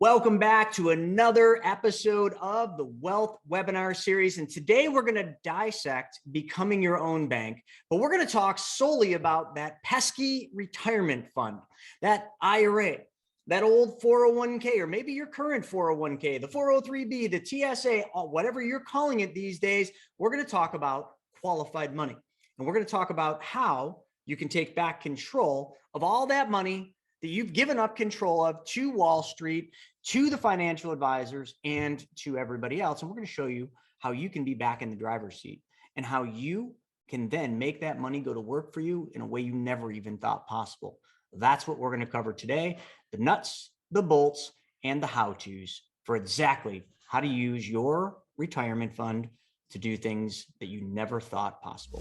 Welcome back to another episode of the Wealth Webinar Series. And today we're going to dissect becoming your own bank, but we're going to talk solely about that pesky retirement fund, that IRA, that old 401k, or maybe your current 401k, the 403b, the TSA, whatever you're calling it these days. We're going to talk about qualified money. And we're going to talk about how you can take back control of all that money that you've given up control of to Wall Street, to the financial advisors, and to everybody else. And we're going to show you how you can be back in the driver's seat and how you can then make that money go to work for you in a way you never even thought possible. That's what we're going to cover today: the nuts, the bolts, and the how-tos for exactly how to use your retirement fund to do things that you never thought possible.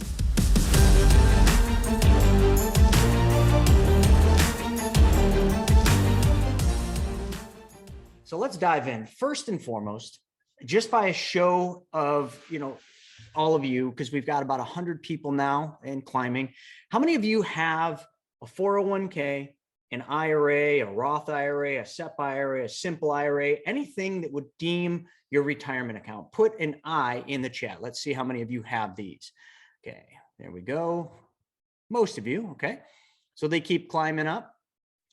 So let's dive in. First and foremost, just by a show of, all of you, because we've got about 100 people now and climbing. How many of you have a 401k, an IRA, a Roth IRA, a SEP IRA, a simple IRA, anything that would deem your retirement account? Put an I in the chat. Let's see how many of you have these. Okay, there we go. Most of you, okay. So they keep climbing up.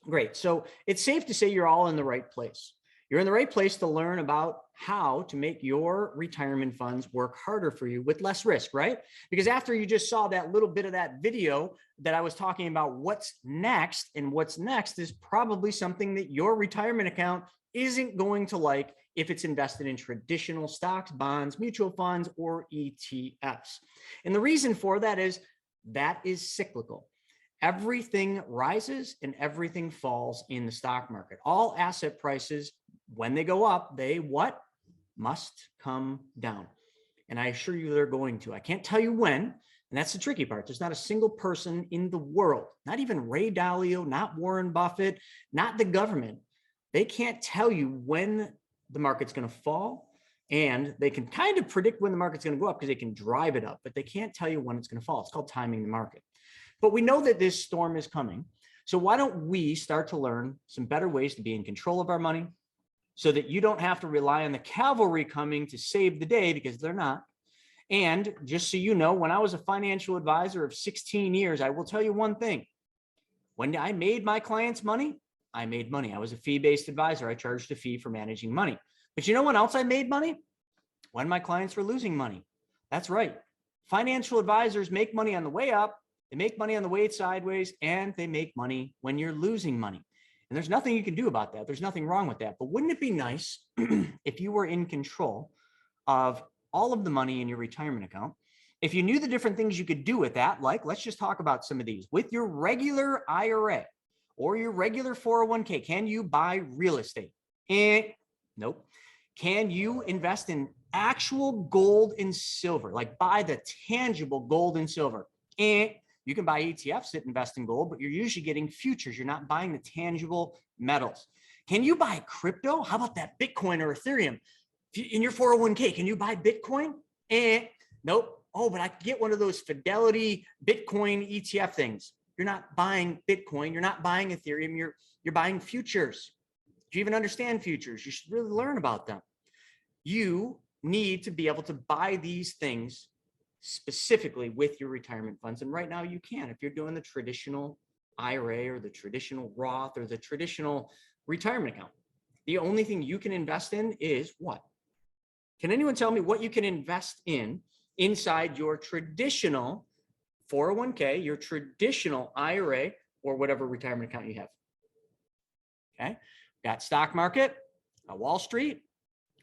Great. So it's safe to say you're all in the right place. You're in the right place to learn about how to make your retirement funds work harder for you with less risk, right? Because after you just saw that little bit of that video that I was talking about what's next, and what's next is probably something that your retirement account isn't going to like if it's invested in traditional stocks, bonds, mutual funds, or ETFs. And the reason for that is cyclical. Everything rises and everything falls in the stock market. All asset prices, when they go up, they must come down. And I assure you they're going to. I can't tell you when, and that's the tricky part. There's not a single person in the world, not even Ray Dalio, not Warren Buffett, not the government. They can't tell you when the market's going to fall, and they can kind of predict when the market's going to go up because they can drive it up, but they can't tell you when it's going to fall. It's called timing the market. But we know that this storm is coming. So why don't we start to learn some better ways to be in control of our money so that you don't have to rely on the cavalry coming to save the day, because they're not. And just so you know, when I was a financial advisor of 16 years, I will tell you one thing. When I made my clients money, I made money. I was a fee-based advisor. I charged a fee for managing money. But you know when else I made money? When my clients were losing money. That's right. Financial advisors make money on the way up, they make money on the way sideways, and they make money when you're losing money. And there's nothing you can do about that. There's nothing wrong with that. But wouldn't it be nice if you were in control of all of the money in your retirement account? If you knew the different things you could do with that, like let's just talk about some of these. With your regular IRA or your regular 401k, can you buy real estate? Nope. Can you invest in actual gold and silver, like buy the tangible gold and silver? You can buy ETFs that invest in gold, but you're usually getting futures. You're not buying the tangible metals. Can you buy crypto? How about that Bitcoin or Ethereum? In your 401k, can you buy Bitcoin? Nope. Oh, but I can get one of those Fidelity Bitcoin ETF things. You're not buying Bitcoin. You're not buying Ethereum. You're buying futures. Do you even understand futures? You should really learn about them. You need to be able to buy these things specifically with your retirement funds. And right now you can, if you're doing the traditional IRA or the traditional Roth or the traditional retirement account. The only thing you can invest in is what? Can anyone tell me what you can invest in inside your traditional 401k, your traditional IRA, or whatever retirement account you have? Okay. Got stock market, Wall Street.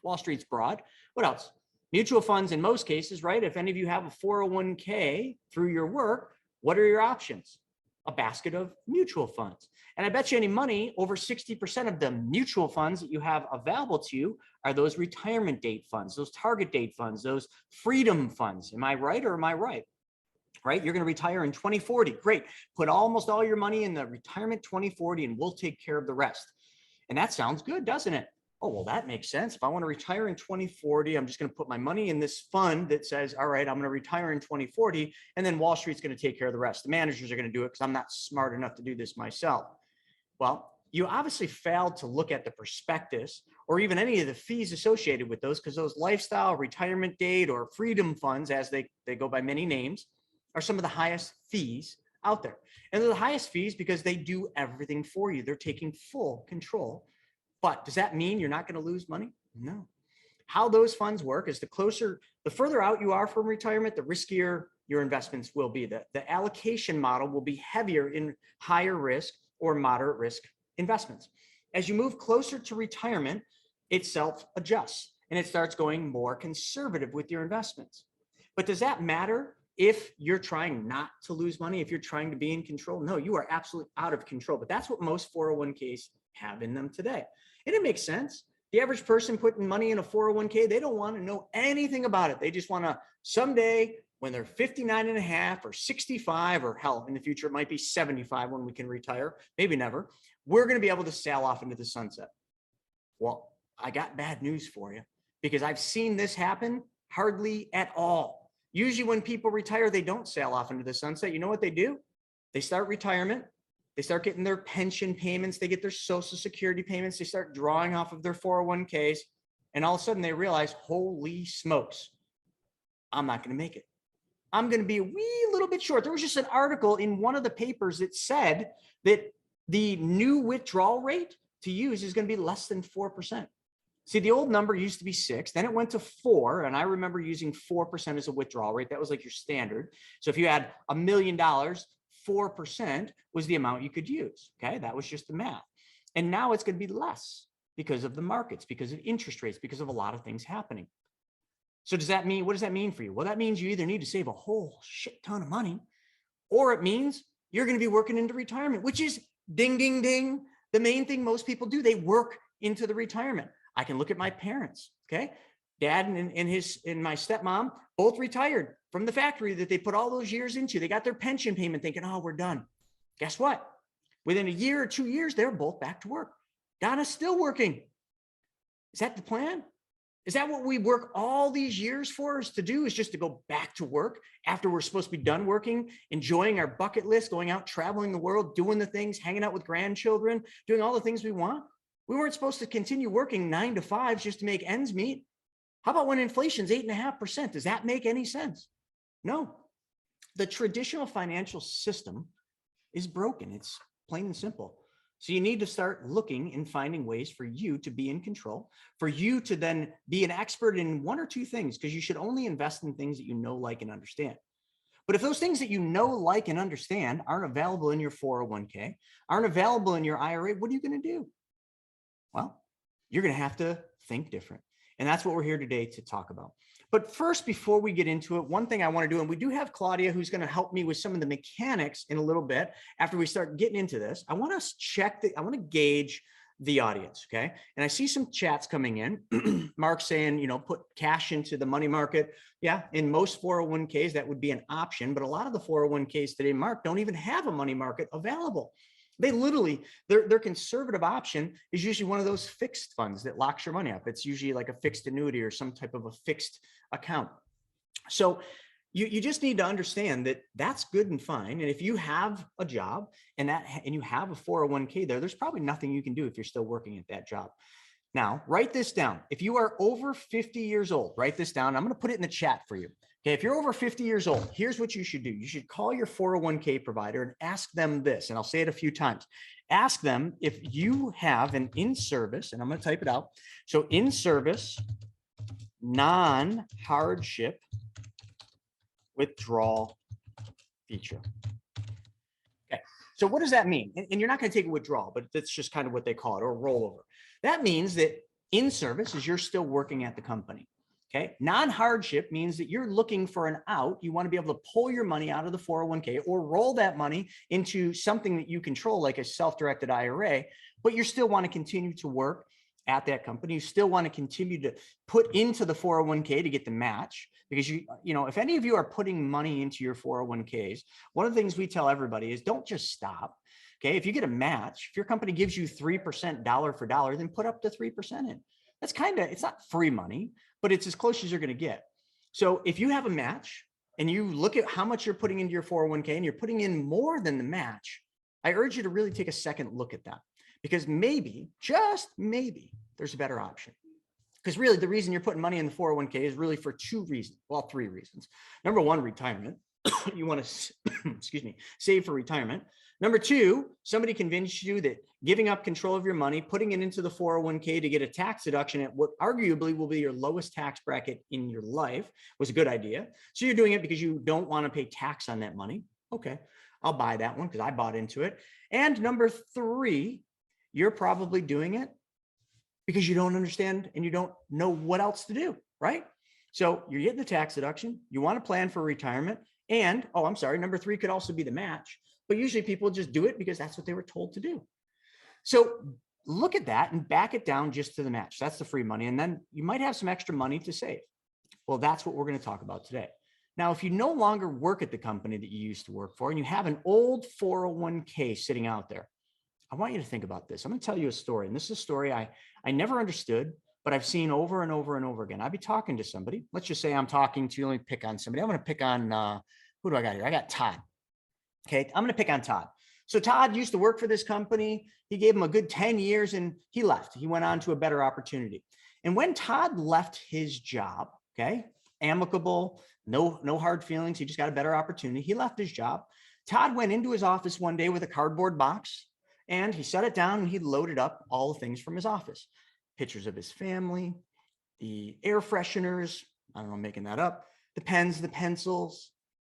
Wall Street's broad. What else? Mutual funds in most cases, right? If any of you have a 401k through your work, what are your options? A basket of mutual funds. And I bet you any money, over 60% of the mutual funds that you have available to you are those retirement date funds, those target date funds, those freedom funds. Am I right or am I right? Right? You're going to retire in 2040. Great. Put almost all your money in the retirement 2040 and we'll take care of the rest. And that sounds good, doesn't it? Oh, well, that makes sense. If I want to retire in 2040, I'm just going to put my money in this fund that says, all right, I'm going to retire in 2040, and then Wall Street's going to take care of the rest. The managers are going to do it because I'm not smart enough to do this myself. Well, you obviously failed to look at the prospectus or even any of the fees associated with those, because those lifestyle, retirement date, or freedom funds, as they go by many names, are some of the highest fees out there. And they're the highest fees because they do everything for you. They're taking full control. But does that mean you're not going to lose money? No. How those funds work is the further out you are from retirement, the riskier your investments will be. The allocation model will be heavier in higher risk or moderate risk investments. As you move closer to retirement, it self-adjusts and it starts going more conservative with your investments. But does that matter if you're trying not to lose money, if you're trying to be in control? No, you are absolutely out of control. But that's what most 401ks have in them today. And it makes sense. The average person putting money in a 401k, they don't want to know anything about it. They just want to someday, when they're 59 and a half or 65, or hell, in the future, it might be 75 when we can retire, maybe never, we're going to be able to sail off into the sunset. Well, I got bad news for you, because I've seen this happen hardly at all. Usually when people retire, they don't sail off into the sunset. You know what they do? They start retirement. They start getting their pension payments. They get their Social Security payments. They start drawing off of their 401ks. And all of a sudden they realize, holy smokes, I'm not going to make it. I'm going to be a wee little bit short. There was just an article in one of the papers that said that the new withdrawal rate to use is going to be less than 4%. See, the old number used to be 6, then it went to 4. And I remember using 4% as a withdrawal rate. That was like your standard. So if you had $1 million, 4% was the amount you could use. Okay. That was just the math. And now it's going to be less because of the markets, because of interest rates, because of a lot of things happening. So does that mean, what does that mean for you? Well, that means you either need to save a whole shit ton of money, or it means you're going to be working into retirement, which is ding, ding, ding. The main thing most people do, they work into the retirement. I can look at my parents. Okay. Dad and my stepmom both retired from the factory that they put all those years into. They got their pension payment thinking, oh, we're done. Guess what? Within a year or 2 years, they're both back to work. Donna's still working. Is that the plan? Is that what we work all these years for, is to do, is just to go back to work after we're supposed to be done working, enjoying our bucket list, going out, traveling the world, doing the things, hanging out with grandchildren, doing all the things we want? We weren't supposed to continue working 9 to 5s just to make ends meet. How about when inflation's 8.5%? Does that make any sense? No. The traditional financial system is broken. It's plain and simple. So you need to start looking and finding ways for you to be in control, for you to then be an expert in 1 or 2 things, because you should only invest in things that you know, like, and understand. But if those things that you know, like, and understand aren't available in your 401k, aren't available in your IRA, what are you going to do? Well, you're going to have to think different. And that's what we're here today to talk about. But first, before we get into it, one thing I want to do, and we do have Claudia who's going to help me with some of the mechanics in a little bit after we start getting into this. I want to I want to gauge the audience. Okay. And I see some chats coming in. Mark saying, you know, put cash into the money market. Yeah. In most 401ks, that would be an option. But a lot of the 401ks today, Mark, don't even have a money market available. They literally, their conservative option is usually one of those fixed funds that locks your money up. It's usually like a fixed annuity or some type of a fixed account. So you just need to understand that that's good and fine. And if you have a job and you have a 401k there's probably nothing you can do if you're still working at that job. Now, write this down. If you are over 50 years old, write this down. I'm going to put it in the chat for you. Okay, if you're over 50 years old, here's what you should do. You should call your 401k provider and ask them this, and I'll say it a few times. Ask them if you have an in-service, and I'm going to type it out. So in-service, non-hardship withdrawal feature. Okay, so what does that mean? And you're not going to take a withdrawal, but that's just kind of what they call it, or rollover. That means that in-service is you're still working at the company. Okay. Non-hardship means that you're looking for an out. You want to be able to pull your money out of the 401k or roll that money into something that you control, like a self-directed IRA, but you still want to continue to work at that company. You still want to continue to put into the 401k to get the match, because you know, if any of you are putting money into your 401ks, one of the things we tell everybody is don't just stop. Okay. If you get a match, if your company gives you 3% dollar for dollar, then put up the 3% in. That's it's not free money, but it's as close as you're going to get. So if you have a match and you look at how much you're putting into your 401k and you're putting in more than the match, I urge you to really take a second look at that, because maybe, just maybe, there's a better option. Because really the reason you're putting money in the 401k is really for two reasons. Well, three reasons. Number one, retirement. You want to, excuse me, save for retirement. Number two, somebody convinced you that giving up control of your money, putting it into the 401k to get a tax deduction at what arguably will be your lowest tax bracket in your life was a good idea. So you're doing it because you don't want to pay tax on that money. Okay, I'll buy that one because I bought into it. And number three, you're probably doing it because you don't understand and you don't know what else to do, right? So you're getting the tax deduction. You want to plan for retirement. And, oh, I'm sorry, number three could also be the match. But usually people just do it because that's what they were told to do. So look at that and back it down just to the match. That's the free money. And then you might have some extra money to save. Well, that's what we're going to talk about today. Now, if you no longer work at the company that you used to work for and you have an old 401k sitting out there, I want you to think about this. I'm going to tell you a story. And this is a story I never understood, but I've seen over and over and over again. I'd be talking to somebody. Let's just say I'm talking to, let me pick on somebody. I'm going to pick on, who do I got here? I got Todd. Okay, I'm going to pick on Todd. So Todd used to work for this company. He gave him a good 10 years and he left. He went on to a better opportunity. And when Todd left his job, okay, amicable, no hard feelings. He just got a better opportunity. He left his job. Todd went into his office one day with a cardboard box and he set it down and he loaded up all the things from his office. Pictures of his family, the air fresheners, I don't know, I'm making that up, the pens, the pencils,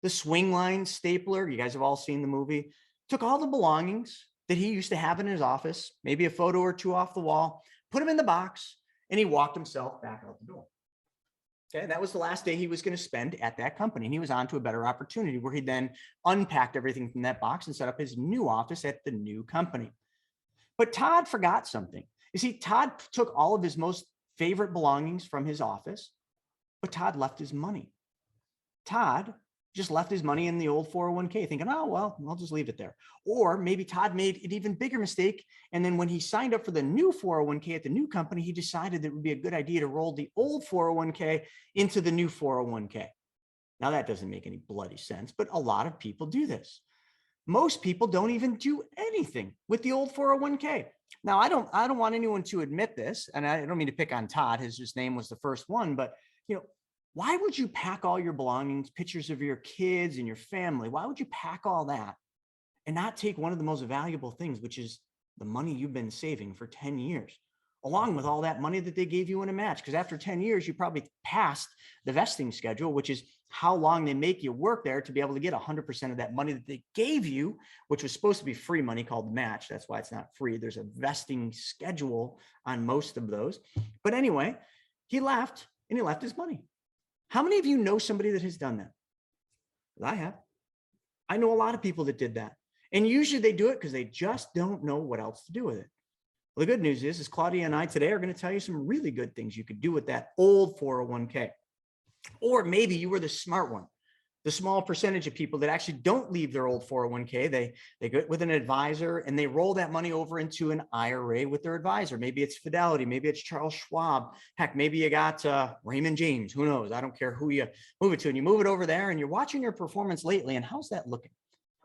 the swing line stapler. You guys have all seen the movie. Took all the belongings that he used to have in his office, maybe a photo or two off the wall, put them in the box, and he walked himself back out the door. Okay, that was the last day he was going to spend at that company. And he was on to a better opportunity where he then unpacked everything from that box and set up his new office at the new company. But Todd forgot something. You see, Todd took all of his most favorite belongings from his office, but Todd left his money. Todd just left his money in the old 401k thinking, oh, well, I'll just leave it there. Or maybe Todd made an even bigger mistake. And then when he signed up for the new 401k at the new company, he decided that it would be a good idea to roll the old 401k into the new 401k. Now that doesn't make any bloody sense, but a lot of people do this. Most people don't even do anything with the old 401k. Now, I don't want anyone to admit this, and I don't mean to pick on Todd. His name was the first one, but why would you pack all your belongings, pictures of your kids and your family? Why would you pack all that and not take one of the most valuable things, which is the money you've been saving for 10 years, along with all that money that they gave you in a match? Because after 10 years, you probably passed the vesting schedule, which is how long they make you work there to be able to get 100% of that money that they gave you, which was supposed to be free money called match. That's why it's not free. There's a vesting schedule on most of those. But anyway, he left and he left his money. How many of you know somebody that has done that? Well, I have. I know a lot of people that did that. And usually they do it because they just don't know what else to do with it. Well, the good news is Claudia and I today are going to tell you some really good things you could do with that old 401k. Or maybe you were the smart one, the small percentage of people that actually don't leave their old 401k. They go with an advisor and they roll that money over into an IRA with their advisor. Maybe it's Fidelity, maybe it's Charles Schwab. Heck, maybe you got Raymond James. Who knows? I don't care who you move it to, and you move it over there and you're watching your performance lately. And how's that looking?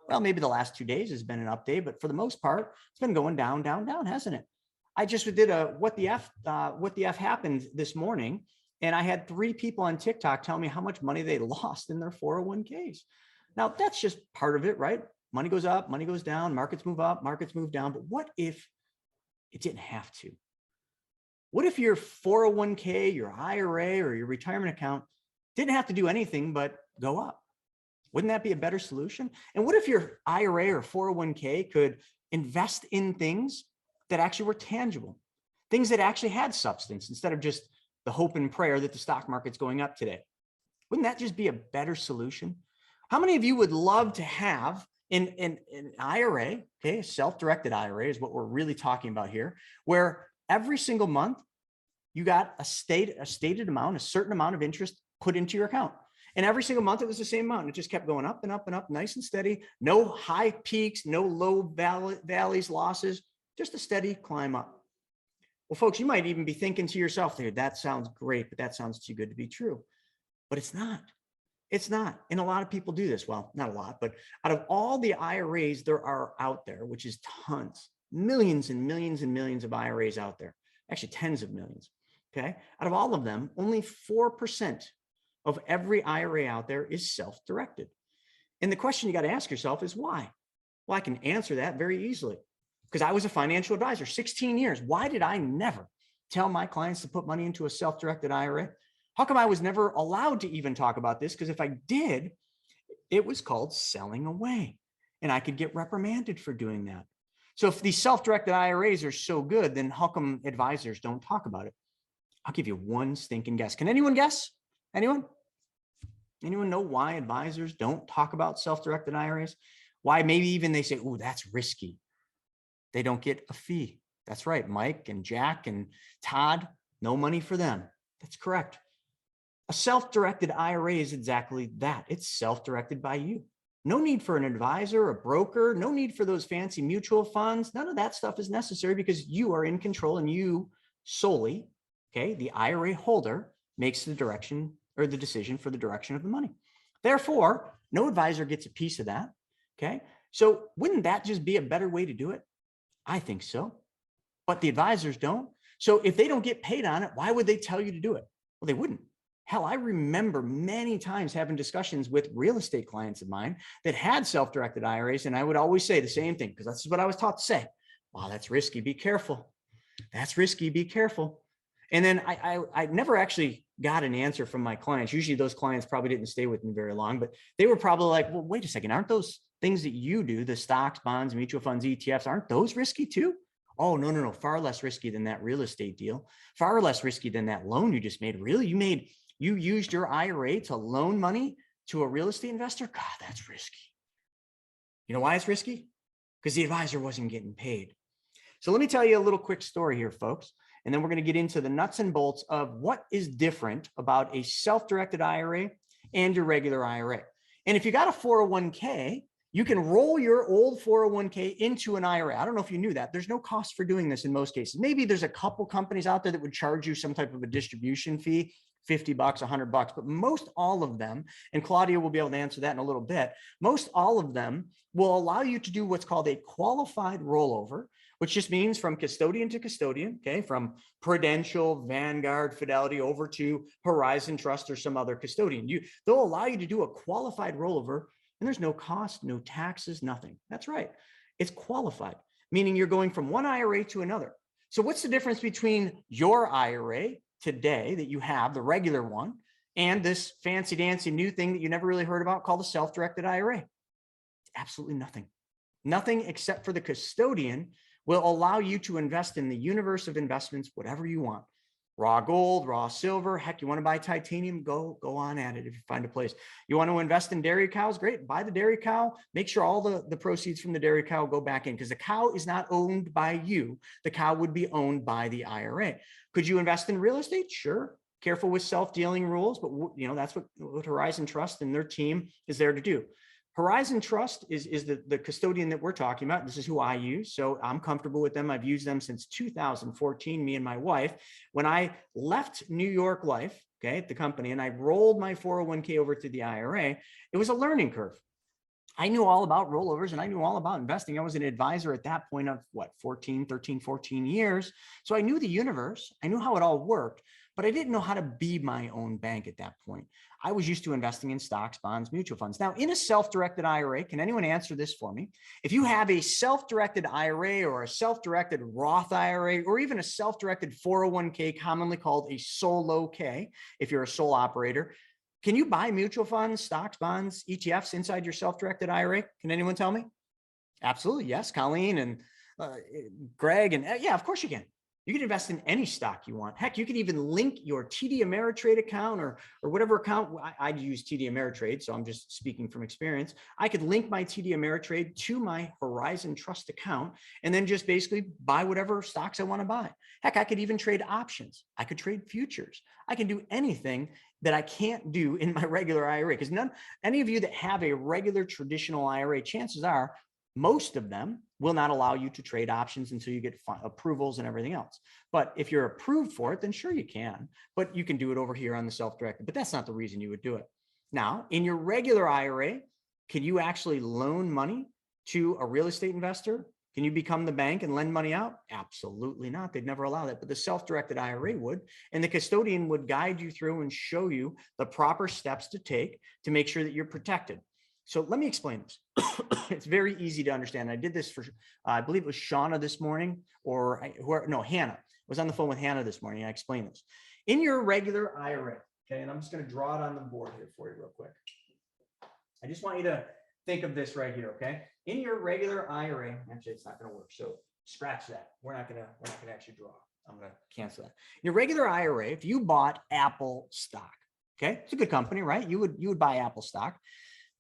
Well, maybe the last 2 days has been an update, but for the most part, it's been going down, down, down, hasn't it? I just did a what the F happened this morning. And I had 3 people on TikTok tell me how much money they lost in their 401ks. Now, that's just part of it, right? Money goes up, money goes down, markets move up, markets move down. But what if it didn't have to? What if your 401k, your IRA, or your retirement account didn't have to do anything but go up? Wouldn't that be a better solution? And what if your IRA or 401k could invest in things that actually were tangible, things that actually had substance instead of just the hope and prayer that the stock market's going up today? Wouldn't that just be a better solution? How many of you would love to have an IRA, okay, a self-directed IRA is what we're really talking about here, where every single month you got a stated amount, a certain amount of interest put into your account. And every single month it was the same amount. It just kept going up and up and up, nice and steady. No high peaks, no low valleys, losses, just a steady climb up. Well, folks, you might even be thinking to yourself, dude, that sounds great, but that sounds too good to be true. But it's not. It's not. And a lot of people do this. Well, not a lot, but out of all the IRAs there are out there, which is tons, millions and millions and millions of IRAs out there, actually tens of millions. Okay. Out of all of them, only 4% of every IRA out there is self-directed. And the question you got to ask yourself is why? Well, I can answer that very easily because I was a financial advisor, 16 years. Why did I never tell my clients to put money into a self-directed IRA? How come I was never allowed to even talk about this? Because if I did, it was called selling away and I could get reprimanded for doing that. So if these self-directed IRAs are so good, then how come advisors don't talk about it? I'll give you one stinking guess. Can anyone guess? Anyone? Anyone know why advisors don't talk about self-directed IRAs? Why maybe even they say, oh, that's risky. They don't get a fee. That's right. Mike and Jack and Todd, no money for them. That's correct. A self-directed IRA is exactly that. It's self-directed by you. No need for an advisor, a broker, no need for those fancy mutual funds. None of that stuff is necessary because you are in control and you solely, okay, the IRA holder makes the direction or the decision for the direction of the money. Therefore, no advisor gets a piece of that. Okay. So wouldn't that just be a better way to do it? I think so. But the advisors don't. So if they don't get paid on it, why would they tell you to do it? Well, they wouldn't. Hell, I remember many times having discussions with real estate clients of mine that had self-directed IRAs. And I would always say the same thing because that's what I was taught to say. Wow, that's risky. Be careful. That's risky. Be careful. And then I never actually got an answer from my clients. Usually those clients probably didn't stay with me very long, but they were probably like, well, wait a second. Aren't those things that you do, the stocks, bonds, mutual funds, ETFs, aren't those risky too? Oh, no. Far less risky than that real estate deal. Far less risky than that loan you just made. Really? You used your IRA to loan money to a real estate investor? God, that's risky. You know why it's risky? Because the advisor wasn't getting paid. So let me tell you a little quick story here, folks. And then we're going to get into the nuts and bolts of what is different about a self-directed IRA and your regular IRA. And if you got a 401k, you can roll your old 401k into an IRA. I don't know if you knew that. There's no cost for doing this in most cases. Maybe there's a couple companies out there that would charge you some type of a distribution fee, $50, $100, but most all of them, and Claudia will be able to answer that in a little bit, most all of them will allow you to do what's called a qualified rollover, which just means from custodian to custodian, okay, from Prudential, Vanguard, Fidelity over to Horizon Trust or some other custodian. They'll allow you to do a qualified rollover and there's no cost, no taxes, nothing. That's right. It's qualified, meaning you're going from one IRA to another. So what's the difference between your IRA today that you have, the regular one, and this fancy dancy new thing that you never really heard about called a self-directed IRA? Absolutely nothing. Nothing except for the custodian will allow you to invest in the universe of investments, whatever you want. Raw gold, raw silver. Heck, you want to buy titanium? Go on at it if you find a place. You want to invest in dairy cows? Great. Buy the dairy cow. Make sure all the proceeds from the dairy cow go back in because the cow is not owned by you. The cow would be owned by the IRA. Could you invest in real estate? Sure. Careful with self-dealing rules, but you know that's what Horizon Trust and their team is there to do. Horizon Trust is the custodian that we're talking about. This is who I use. So I'm comfortable with them. I've used them since 2014, me and my wife. When I left New York Life, okay, the company, and I rolled my 401k over to the IRA, it was a learning curve. I knew all about rollovers and I knew all about investing. I was an advisor at that point of 13, 14 years. So I knew the universe. I knew how it all worked, but I didn't know how to be my own bank at that point. I was used to investing in stocks, bonds, mutual funds. Now, in a self-directed IRA, can anyone answer this for me? If you have a self-directed IRA or a self-directed Roth IRA, or even a self-directed 401k, commonly called a solo K, if you're a sole operator, can you buy mutual funds, stocks, bonds, ETFs inside your self-directed IRA? Can anyone tell me? Absolutely. Yes. Colleen and Greg. And yeah, of course you can. You can invest in any stock you want. Heck, you can even link your TD Ameritrade account or whatever account. I'd use TD Ameritrade, so I'm just speaking from experience. I could link my TD Ameritrade to my Horizon Trust account and then just basically buy whatever stocks I want to buy. Heck, I could even trade options. I could trade futures. I can do anything that I can't do in my regular IRA because any of you that have a regular traditional IRA, chances are most of them will not allow you to trade options until you get approvals and everything else. But if you're approved for it, then sure you can, but you can do it over here on the self-directed, but that's not the reason you would do it. Now, in your regular IRA, can you actually loan money to a real estate investor Can you become the bank and lend money out? Absolutely not. They'd never allow that. But the self-directed IRA would, and the custodian would guide you through and show you the proper steps to take to make sure that you're protected. So let me explain this. It's very easy to understand. I did this for, I believe it was Shauna this morning, or Hannah. I was on the phone with Hannah this morning. I explained this. In your regular IRA, okay, and I'm just going to draw it on the board here for you real quick. I just want you to think of this right here, okay? In your regular IRA, actually, it's not going to work. So scratch that. We're not going to actually draw. I'm going to cancel that. Your regular IRA, if you bought Apple stock, okay, it's a good company, right? You would buy Apple stock.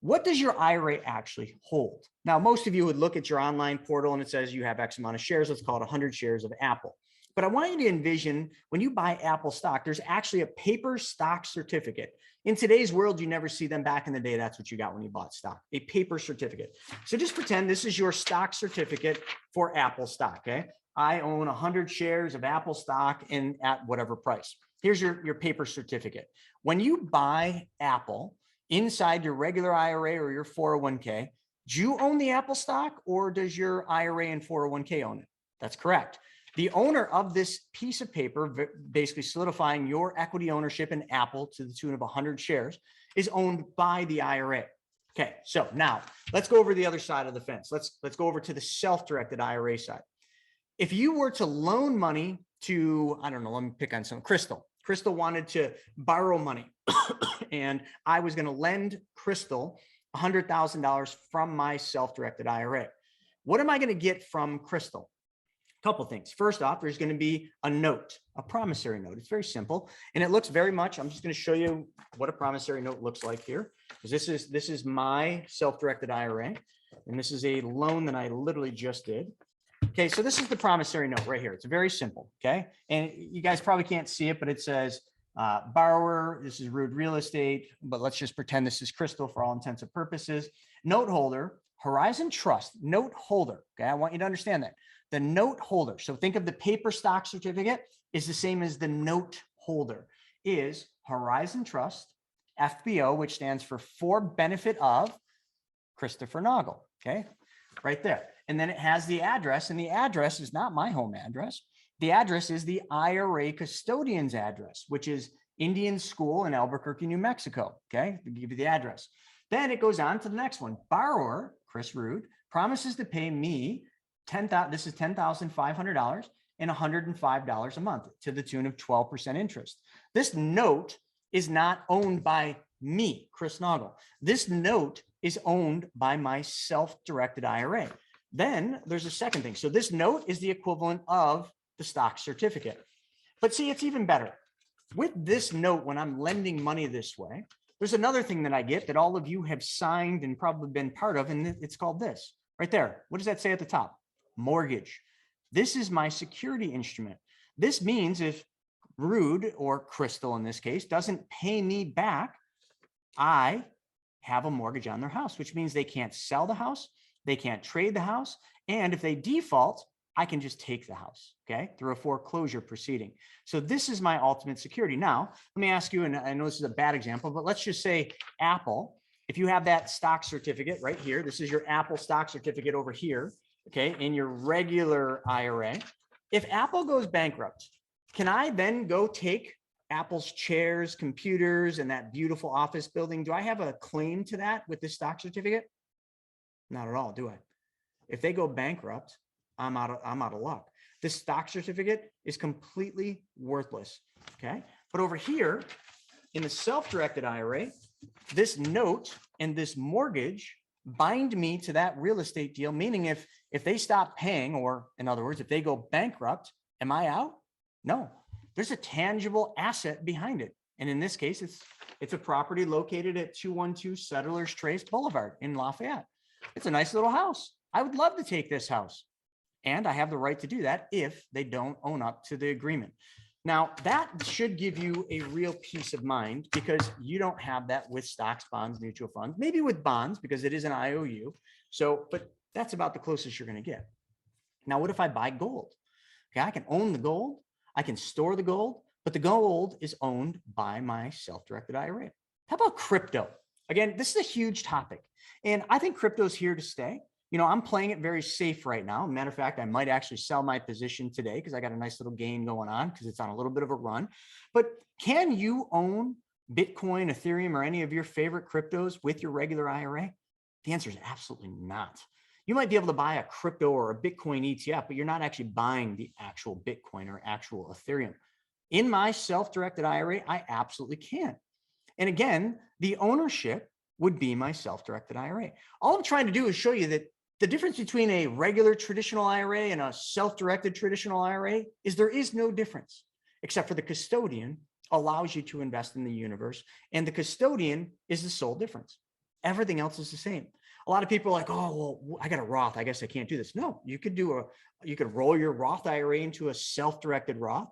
What does your IRA actually hold? Now, most of you would look at your online portal and it says you have X amount of shares. Let's call it 100 shares of Apple. But I want you to envision when you buy Apple stock, there's actually a paper stock certificate. In today's world, you never see them. Back in the day, that's what you got when you bought stock, a paper certificate. So just pretend this is your stock certificate for Apple stock, okay? I own 100 shares of Apple stock at whatever price. Here's your paper certificate. When you buy Apple inside your regular IRA or your 401k, do you own the Apple stock or does your IRA and 401k own it? That's correct. The owner of this piece of paper, basically solidifying your equity ownership in Apple to the tune of 100 shares, is owned by the IRA. Okay, so now let's go over the other side of the fence. Let's go over to the self-directed IRA side. If you were to loan money to, I don't know, let me pick on some, Crystal. Crystal wanted to borrow money and I was going to lend Crystal $100,000 from my self-directed IRA. What am I going to get from Crystal? Couple things. First off, there's going to be a note, a promissory note. It's very simple. And it looks very much, I'm just going to show you what a promissory note looks like here. Because this is my self-directed IRA. And this is a loan that I literally just did. Okay, so this is the promissory note right here. It's very simple. Okay. And you guys probably can't see it, but it says borrower, this is Rude Real Estate, but let's just pretend this is Crystal for all intents and purposes. Note holder, Horizon Trust, note holder. Okay, I want you to understand that. The note holder, so think of the paper stock certificate, is the same as the note holder, is Horizon Trust, FBO, which stands for benefit of Christopher Naugle, okay, right there. And then it has the address, and the address is not my home address. The address is the IRA custodian's address, which is Indian School in Albuquerque, New Mexico, okay, to give you the address. Then it goes on to the next one. Borrower, Chris Rude, promises to pay me this is $10,500 and $105 a month to the tune of 12% interest. This note is not owned by me, Chris Naugle. This note is owned by my self-directed IRA. Then there's a second thing. So this note is the equivalent of the stock certificate. But see, it's even better. With this note, when I'm lending money this way, there's another thing that I get that all of you have signed and probably been part of, and it's called this right there. What does that say at the top? Mortgage. This is my security instrument. This means if Rude, or Crystal in this case, doesn't pay me back, I have a mortgage on their house, which means they can't sell the house, they can't trade the house, and if they default, I can just take the house, okay, through a foreclosure proceeding. So this is my ultimate security. Now, let me ask you, and I know this is a bad example, but let's just say Apple, if you have that stock certificate right here, this is your Apple stock certificate over here, okay, in your regular IRA. If Apple goes bankrupt, can I then go take Apple's chairs, computers, and that beautiful office building? Do I have a claim to that with this stock certificate? Not at all, do I? If they go bankrupt, I'm out of luck. This stock certificate is completely worthless, okay? But over here in the self-directed IRA, this note and this mortgage bind me to that real estate deal, meaning if they stop paying, or in other words, if they go bankrupt, am I out? No, there's a tangible asset behind it. And in this case, it's a property located at 212 Settlers Trace Boulevard in Lafayette. It's a nice little house. I would love to take this house. And I have the right to do that if they don't own up to the agreement. Now, that should give you a real peace of mind because you don't have that with stocks, bonds, mutual funds, maybe with bonds because it is an IOU. So, but that's about the closest you're going to get. Now, what if I buy gold? Okay, I can own the gold. I can store the gold, but the gold is owned by my self-directed IRA. How about crypto? Again, this is a huge topic. And I think crypto is here to stay. you know, I'm playing it very safe right now. Matter of fact, I might actually sell my position today because I got a nice little gain going on because it's on a little bit of a run. But can you own Bitcoin, Ethereum, or any of your favorite cryptos with your regular IRA? The answer is absolutely not. You might be able to buy a crypto or a Bitcoin ETF, but you're not actually buying the actual Bitcoin or actual Ethereum. In my self-directed IRA, I absolutely can. And again, the ownership would be my self-directed IRA. All I'm trying to do is show you that the difference between a regular traditional IRA and a self-directed traditional IRA is there is no difference, except for the custodian allows you to invest in the universe, and the custodian is the sole difference. Everything else is the same. A lot of people are like, oh, well, I got a Roth, I guess I can't do this. No, you could roll your Roth IRA into a self-directed Roth,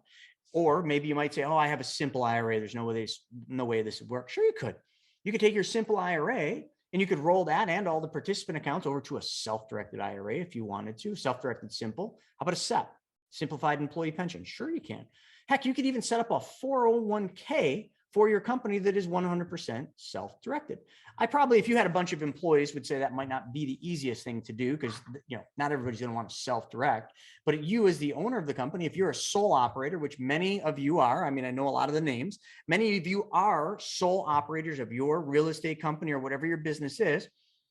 or maybe you might say, oh, I have a simple IRA. There's no way this would work. Sure, you could. You could take your simple IRA and you could roll that and all the participant accounts over to a self-directed IRA if you wanted to, self-directed simple. How about a SEP, simplified employee pension? Sure, you can. Heck, you could even set up a 401k for your company that is 100% self-directed. I probably, if you had a bunch of employees, would say that might not be the easiest thing to do because, you know, not everybody's going to want to self-direct. But you as the owner of the company, if you're a sole operator, which many of you are, I mean, I know a lot of the names, many of you are sole operators of your real estate company or whatever your business is.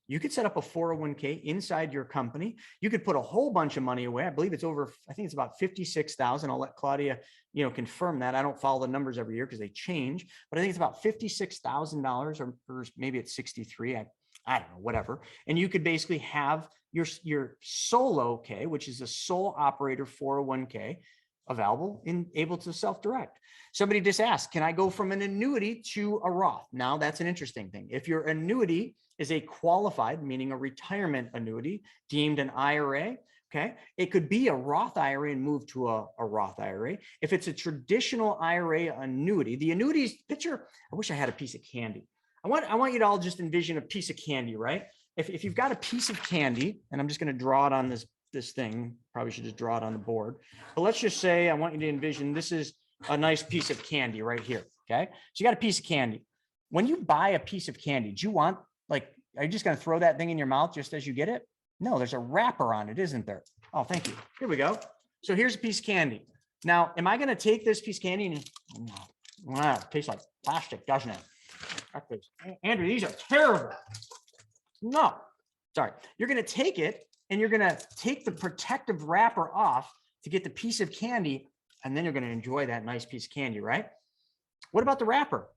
You could set up a 401k inside your company. You could put a whole bunch of money away. I believe it's over, I think it's about 56,000. I'll let Claudia, you know, confirm that. I don't follow the numbers every year because they change, but I think it's about $56,000 or maybe it's 63. I don't know, whatever. And you could basically have your solo K, which is a sole operator 401k available and able to self-direct. Somebody just asked, can I go from an annuity to a Roth? Now that's an interesting thing. If your annuity is a qualified, meaning a retirement annuity deemed an IRA, okay, it could be a Roth IRA and move to a Roth IRA. If it's a traditional IRA annuity, the annuities picture, I wish I had a piece of candy. I want you to all just envision a piece of candy, right? If you've got a piece of candy, and I'm just going to draw it on this thing, probably should just draw it on the board. But let's just say I want you to envision this is a nice piece of candy right here, okay? So you got a piece of candy. When you buy a piece of candy, do you want, like, are you just going to throw that thing in your mouth just as you get it? No, there's a wrapper on it, isn't there? Oh, thank you. Here we go. So here's a piece of candy. Now, am I going to take this piece of candy and wow, it tastes like plastic, doesn't it? Andrew, these are terrible. No, sorry. You're going to take it and you're going to take the protective wrapper off to get the piece of candy, and then you're going to enjoy that nice piece of candy, right? What about the wrapper?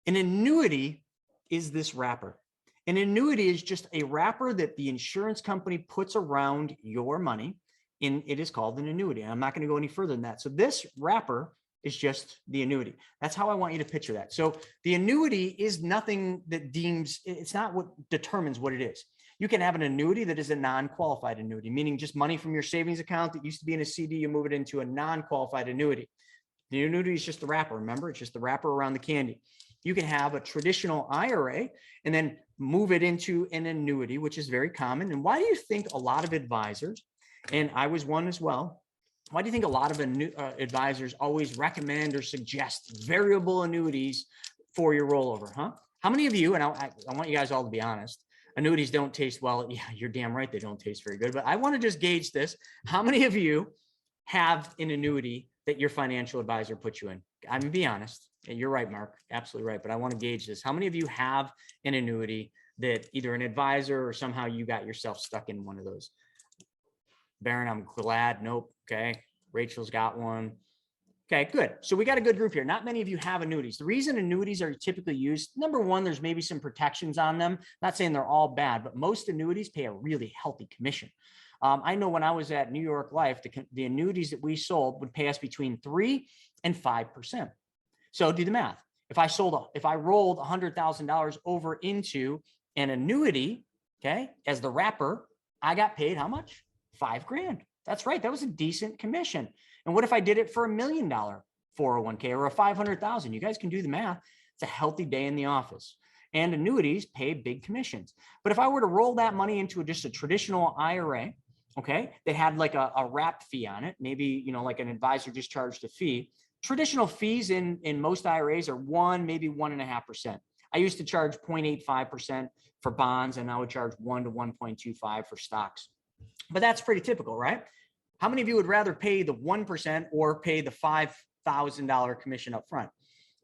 An annuity is this wrapper. An annuity is just a wrapper that the insurance company puts around your money, and it is called an annuity. And I'm not going to go any further than that. So this wrapper is just the annuity. That's how I want you to picture that. So the annuity is nothing that deems, it's not what determines what it is. You can have an annuity that is a non-qualified annuity, meaning just money from your savings account that used to be in a CD, you move it into a non-qualified annuity. The annuity is just the wrapper. Remember, it's just the wrapper around the candy. You can have a traditional IRA and then move it into an annuity, which is very common. And why do you think a lot of advisors, and I was one as well, why do you think a lot of advisors always recommend or suggest variable annuities for your rollover, huh? How many of you, and I want you guys all to be honest, annuities don't taste well. Yeah, you're damn right they don't taste very good, but I want to just gauge this. How many of you have an annuity that your financial advisor put you in? I mean, be honest. You're right, Mark. Absolutely right. But I want to gauge this. How many of you have an annuity that either an advisor or somehow you got yourself stuck in one of those? Baron, I'm glad. Nope. Okay. Rachel's got one. Okay, good. So we got a good group here. Not many of you have annuities. The reason annuities are typically used, number one, there's maybe some protections on them. Not saying they're all bad, but most annuities pay a really healthy commission. I know when I was at New York Life, the annuities that we sold would pay us between 3 and 5%. So do the math. If I rolled $100,000 over into an annuity, okay, as the wrapper, I got paid how much? $5,000. That's right. That was a decent commission. And what if I did it for $1 million 401k or a 500,000? You guys can do the math. It's a healthy day in the office. And annuities pay big commissions. But if I were to roll that money into just a traditional IRA, okay, that had like a wrap fee on it, maybe, you know, like an advisor just charged a fee. Traditional fees in most IRAs are 1, maybe 1.5%. I used to charge 0.85% for bonds, and I would charge 1 to 1.25 for stocks. But that's pretty typical, right? How many of you would rather pay the 1% or pay the $5,000 commission up front?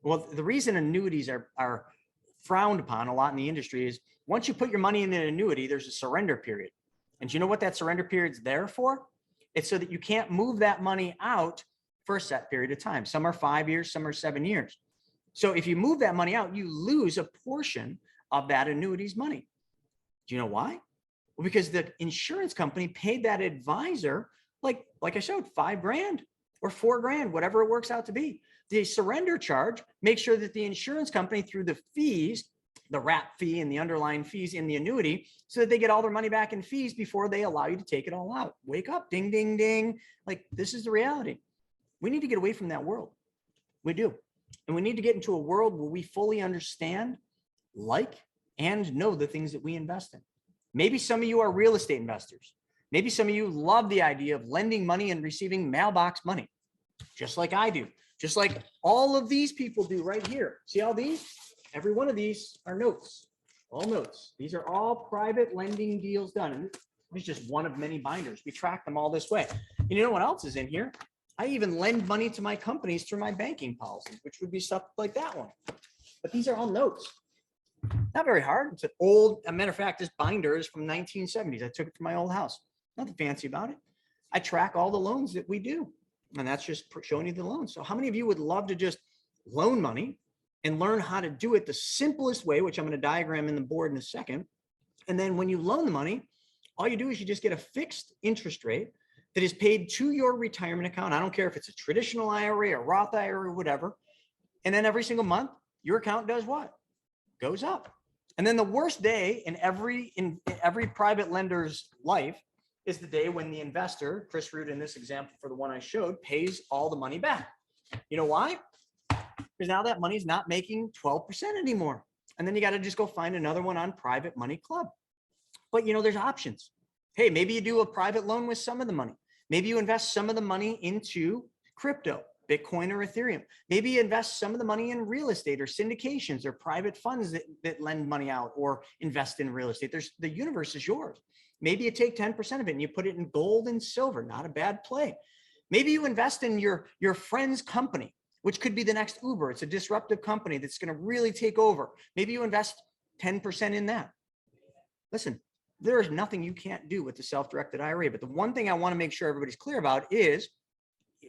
Well, the reason annuities are frowned upon a lot in the industry is once you put your money in an annuity, there's a surrender period. And do you know what that surrender period is there for? It's so that you can't move that money out for a set period of time. Some are 5 years, some are 7 years. So if you move that money out, you lose a portion of that annuity's money. Do you know why? Well, because the insurance company paid that advisor, like I showed, $5,000 or $4,000, whatever it works out to be. The surrender charge makes sure that the insurance company, through the fees, the wrap fee and the underlying fees in the annuity, so that they get all their money back in fees before they allow you to take it all out. Wake up, ding, ding, ding. Like, this is the reality. We need to get away from that world. We do. And we need to get into a world where we fully understand, like, and know the things that we invest in. Maybe some of you are real estate investors. Maybe some of you love the idea of lending money and receiving mailbox money, just like I do, just like all of these people do right here. See all these? Every one of these are notes, all notes. These are all private lending deals done. And this is just one of many binders. We track them all this way. And you know what else is in here? I even lend money to my companies through my banking policies, which would be stuff like that one. But these are all notes. Not very hard. It's an old, as a matter of fact, this binder is from 1970s. I took it from my old house. Nothing fancy about it. I track all the loans that we do. And that's just showing you the loans. So how many of you would love to just loan money and learn how to do it the simplest way, which I'm going to diagram in the board in a second. And then when you loan the money, all you do is you just get a fixed interest rate that is paid to your retirement account. I don't care if it's a traditional IRA or Roth IRA or whatever. And then every single month, your account does what? Goes up. And then the worst day in every private lender's life is the day when the investor, Chris Root in this example for the one I showed, pays all the money back. You know why? Because now that money's not making 12% anymore. And then you got to just go find another one on Private Money Club. But, you know, there's options. Hey, maybe you do a private loan with some of the money. Maybe you invest some of the money into crypto, Bitcoin or Ethereum. Maybe you invest some of the money in real estate or syndications or private funds that lend money out or invest in real estate. The universe is yours. Maybe you take 10% of it and you put it in gold and silver. Not a bad play. Maybe you invest in your friend's company, which could be the next Uber. It's a disruptive company that's going to really take over. Maybe you invest 10% in that. Listen, there is nothing you can't do with the self-directed IRA. But the one thing I want to make sure everybody's clear about is,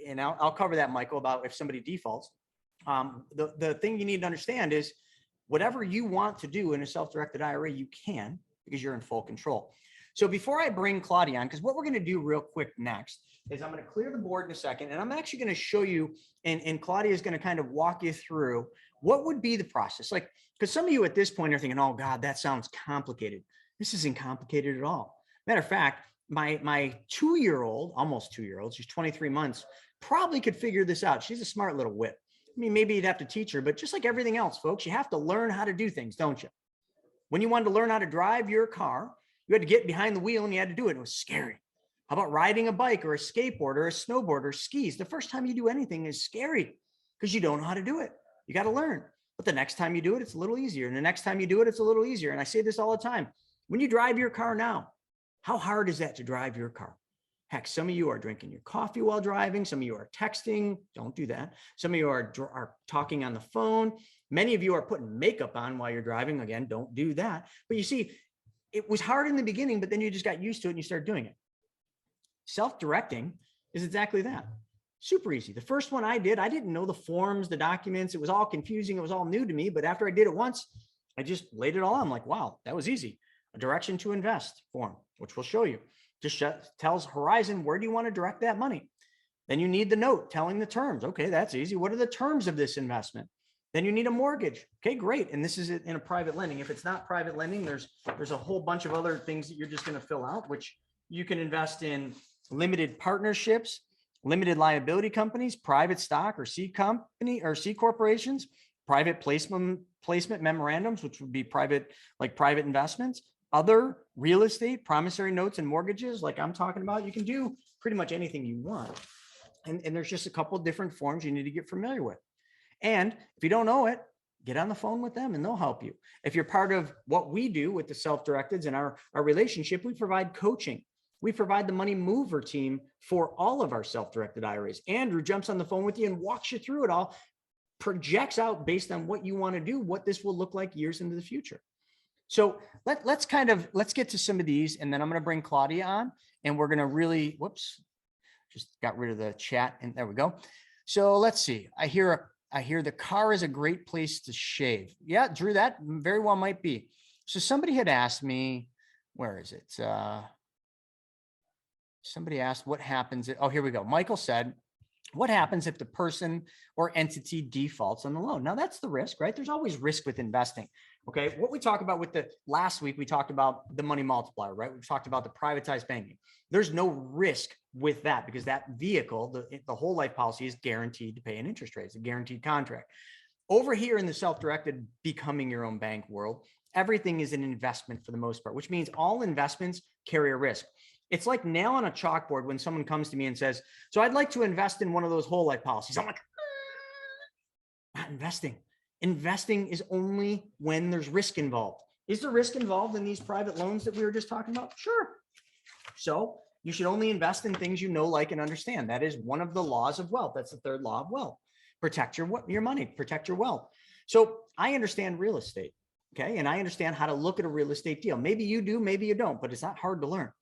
and I'll cover that, Michael, about if somebody defaults. The thing you need to understand is whatever you want to do in a self-directed IRA, you can, because you're in full control. So before I bring Claudia on, because what we're going to do real quick next is I'm going to clear the board in a second, and I'm actually going to show you, and Claudia is going to kind of walk you through what would be the process. Like, because some of you at this point are thinking, oh God, that sounds complicated. This isn't complicated at all. Matter of fact, my 2-year-old, almost 2-year-old, she's 23 months, probably could figure this out. She's a smart little whip. I mean, maybe you'd have to teach her, but just like everything else, folks, you have to learn how to do things, don't you? When you wanted to learn how to drive your car, you had to get behind the wheel and you had to do it. It was scary. How about riding a bike or a skateboard or a snowboard or skis? The first time you do anything is scary because you don't know how to do it. You got to learn. But the next time you do it, it's a little easier. And the next time you do it, it's a little easier. And I say this all the time. When you drive your car now, how hard is that to drive your car? Heck, some of you are drinking your coffee while driving. Some of you are texting. Don't do that. Some of you are talking on the phone. Many of you are putting makeup on while you're driving. Again, don't do that. But you see, it was hard in the beginning, but then you just got used to it and you started doing it. Self-directing is exactly that. Super easy. The first one I did, I didn't know the forms, the documents. It was all confusing. It was all new to me. But after I did it once, I just laid it all on. I'm like, wow, that was easy. A direction to invest form, which we'll show you. Just tells Horizon, where do you want to direct that money? Then you need the note telling the terms. Okay, that's easy. What are the terms of this investment? Then you need a mortgage. Okay, great. And this is in a private lending. If it's not private lending, there's a whole bunch of other things that you're just going to fill out, which you can invest in limited partnerships, limited liability companies, private stock or C company or C corporations, private placement memorandums, which would be private investments, other real estate, promissory notes and mortgages like I'm talking about. You can do pretty much anything you want. And there's just a couple of different forms you need to get familiar with. And if you don't know it, get on the phone with them and they'll help you. If you're part of what we do with the self-directeds and our relationship, we provide coaching. We provide the money mover team for all of our self-directed IRAs. Andrew jumps on the phone with you and walks you through it all, projects out based on what you want to do, what this will look like years into the future. So let's get to some of these, and then I'm going to bring Claudia on, and we're going to really, whoops, just got rid of the chat, and there we go. So let's see. I hear the car is a great place to shave. Yeah, Drew, that very well might be. So somebody had asked me, where is it? Somebody asked what happens. Oh, here we go. Michael said, what happens if the person or entity defaults on the loan? Now that's the risk, right? There's always risk with investing. Okay. What we talked about with the last week, we talked about the money multiplier, right? We talked about the privatized banking. There's no risk with that because that vehicle, the whole life policy, is guaranteed to pay an interest rate. It's a guaranteed contract. Over here in the self-directed becoming your own bank world, everything is an investment for the most part, which means all investments carry a risk. It's like nail on a chalkboard when someone comes to me and says, so I'd like to invest in one of those whole life policies. I'm like, not investing. Investing is only when there's risk involved. Is there risk involved in these private loans that we were just talking about? Sure. So you should only invest in things you know, like, and understand. That is one of the laws of wealth. That's the third law of wealth. Protect your money, protect your wealth. So I understand real estate. Okay. And I understand how to look at a real estate deal. Maybe you do, maybe you don't, but it's not hard to learn.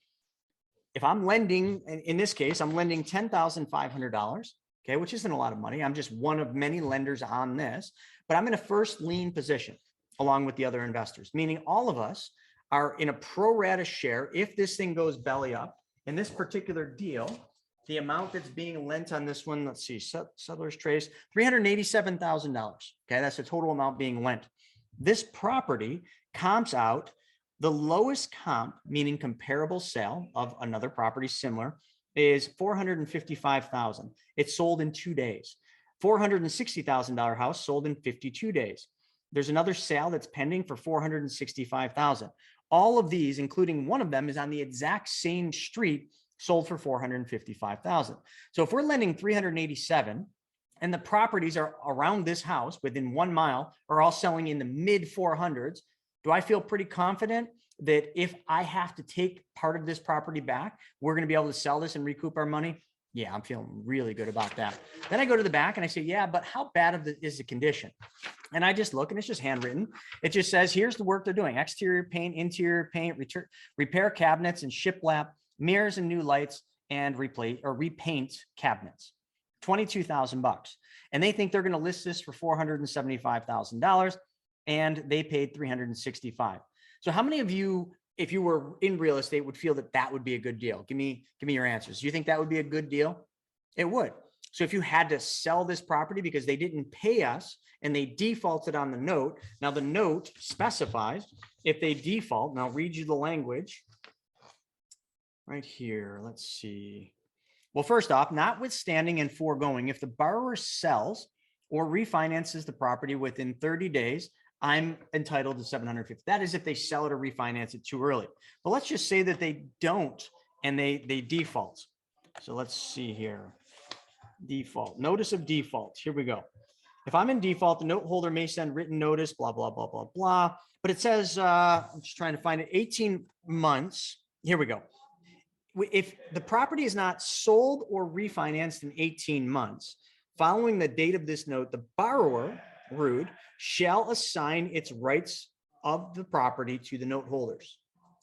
If I'm lending, in this case, I'm lending $10,500, okay, which isn't a lot of money. I'm just one of many lenders on this, but I'm in a first lien position along with the other investors, meaning all of us are in a pro rata share. If this thing goes belly up, in this particular deal, the amount that's being lent on this one, let's see, Settlers Trace, $387,000. Okay, that's the total amount being lent. This property comps out the lowest comp, meaning comparable sale of another property similar, is $455,000. It's sold in 2 days. $460,000 house sold in 52 days. There's another sale that's pending for $465,000. All of these, including one of them, is on the exact same street, sold for $455,000. So if we're lending $387,000 and the properties are around this house within 1 mile are all selling in the mid 400s, do I feel pretty confident that if I have to take part of this property back, we're going to be able to sell this and recoup our money? Yeah, I'm feeling really good about that. Then I go to the back and I say, yeah, but how bad is the condition? And I just look, and it's just handwritten. It just says, here's the work they're doing: exterior paint, interior paint, repair cabinets and shiplap, mirrors and new lights, and repaint cabinets. $22,000. And they think they're going to list this for $475,000. And they paid $365,000. So how many of you, if you were in real estate, would feel that that would be a good deal? Give me your answers. Do you think that would be a good deal? It would. So if you had to sell this property because they didn't pay us and they defaulted on the note, now the note specifies if they default, and I'll read you the language right here. Let's see. Well, first off, notwithstanding and foregoing, if the borrower sells or refinances the property within 30 days, I'm entitled to $750. That is if they sell it or refinance it too early. But let's just say that they don't and they default. So let's see here. Default, notice of default. Here we go. If I'm in default, the note holder may send written notice, blah, blah, blah, blah, blah. But it says, I'm just trying to find it, 18 months. Here we go. If the property is not sold or refinanced in 18 months, following the date of this note, the borrower, Rude, shall assign its rights of the property to the note holders,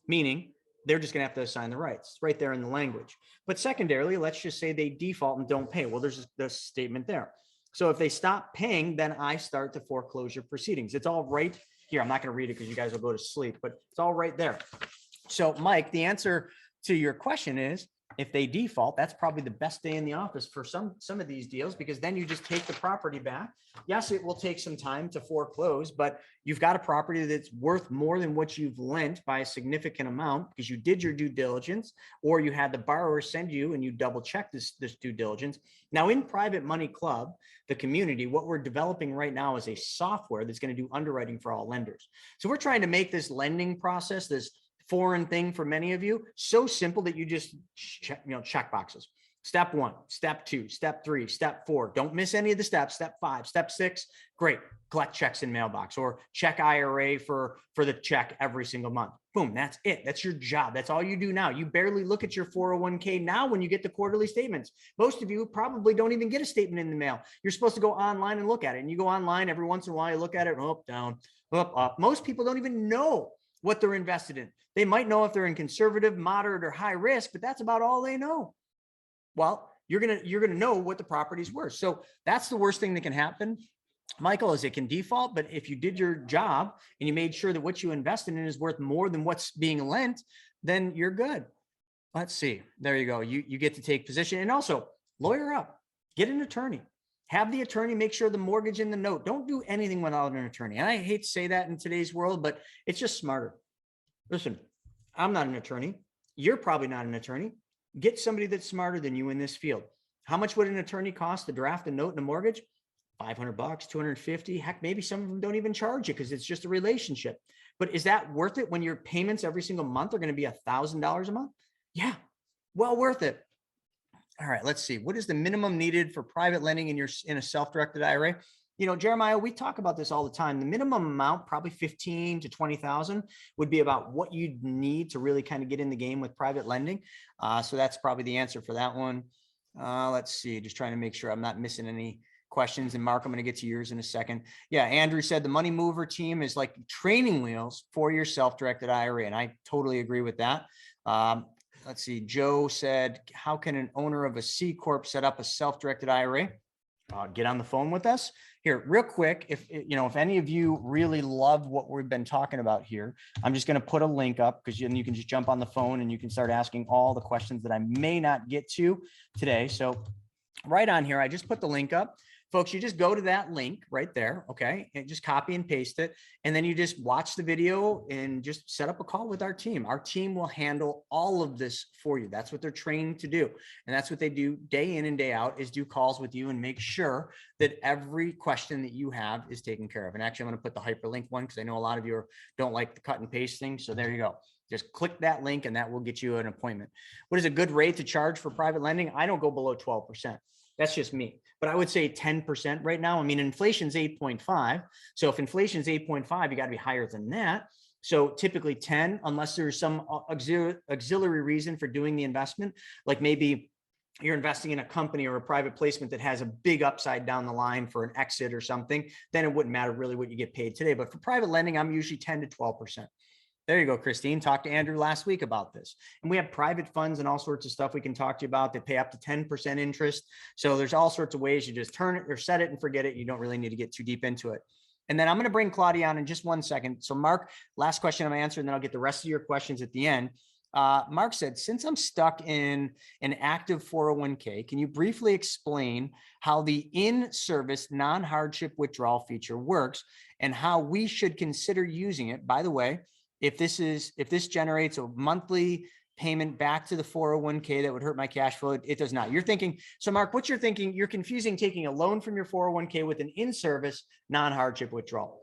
meaning they're just going to have to assign the rights right there in the language. But secondarily, let's just say they default and don't pay. Well, there's a statement there. So if they stop paying, then I start the foreclosure proceedings. It's all right here. I'm not going to read it because you guys will go to sleep, but it's all right there. So Mike, the answer to your question is, if they default, that's probably the best day in the office for some of these deals, because then you just take the property back. Yes, it will take some time to foreclose, but you've got a property that's worth more than what you've lent by a significant amount because you did your due diligence, or you had the borrower send you and you double check this due diligence. Now in Private Money Club, the community, what we're developing right now is a software that's going to do underwriting for all lenders. So we're trying to make this lending process, this foreign thing for many of you, so simple that you just check boxes. Step 1, step 2, step 3, step 4. Don't miss any of the steps. Step 5, step 6. Great. Collect checks in mailbox or check IRA for the check every single month. Boom. That's it. That's your job. That's all you do now. You barely look at your 401k now when you get the quarterly statements. Most of you probably don't even get a statement in the mail. You're supposed to go online and look at it. And you go online every once in a while, you look at it, up, down, up. Most people don't even know what they're invested in. They might know if they're in conservative, moderate, or high risk, but that's about all they know. Well, you're gonna know what the property's worth. So that's the worst thing that can happen, Michael, is it can default. But if you did your job and you made sure that what you invested in is worth more than what's being lent, then you're good. Let's see. There you go. You get to take position, and also lawyer up, get an attorney, have the attorney make sure the mortgage in the note. Don't do anything without an attorney. And I hate to say that in today's world, but it's just smarter. Listen, I'm not an attorney. You're probably not an attorney. Get somebody that's smarter than you in this field. How much would an attorney cost to draft a note and a mortgage? $500, $250. Heck, maybe some of them don't even charge you because it's just a relationship. But is that worth it when your payments every single month are going to be $1,000 a month? Yeah, well worth it. All right, let's see. What is the minimum needed for private lending in a self-directed IRA? You know, Jeremiah, we talk about this all the time. The minimum amount, probably 15 to 20,000, would be about what you'd need to really kind of get in the game with private lending. So that's probably the answer for that one. Let's see, just trying to make sure I'm not missing any questions. And Mark, I'm going to get to yours in a second. Yeah, Andrew said the money mover team is like training wheels for your self-directed IRA. And I totally agree with that. Let's see, Joe said, how can an owner of a C Corp set up a self-directed IRA? Get on the phone with us. Here, real quick, if any of you really love what we've been talking about here, I'm just going to put a link up because you can just jump on the phone and you can start asking all the questions that I may not get to today. So right on here, I just put the link up. Folks, you just go to that link right there, okay, and just copy and paste it. And then you just watch the video and just set up a call with our team. Our team will handle all of this for you. That's what they're trained to do. And that's what they do day in and day out, is do calls with you and make sure that every question that you have is taken care of. And actually, I'm going to put the hyperlink one because I know a lot of you don't like the cut and paste thing. So there you go. Just click that link and that will get you an appointment. What is a good rate to charge for private lending? I don't go below 12%. That's just me. But I would say 10% right now. I mean, inflation's 8.5. So if inflation's 8.5, you got to be higher than that. So typically 10, unless there's some auxiliary reason for doing the investment, like maybe you're investing in a company or a private placement that has a big upside down the line for an exit or something, then it wouldn't matter really what you get paid today. But for private lending, I'm usually 10 to 12%. There you go, Christine. Talked to Andrew last week about this. And we have private funds and all sorts of stuff we can talk to you about that pay up to 10% interest. So there's all sorts of ways you just turn it or set it and forget it. You don't really need to get too deep into it. And then I'm going to bring Claudia on in just 1 second. So Mark, last question I'm answering, then I'll get the rest of your questions at the end. Mark said, since I'm stuck in an active 401k, can you briefly explain how the in-service non-hardship withdrawal feature works and how we should consider using it? By the way, if this generates a monthly payment back to the 401k that would hurt my cash flow, it does not. You're thinking, so Mark, what you're thinking, you're confusing taking a loan from your 401k with an in-service non-hardship withdrawal.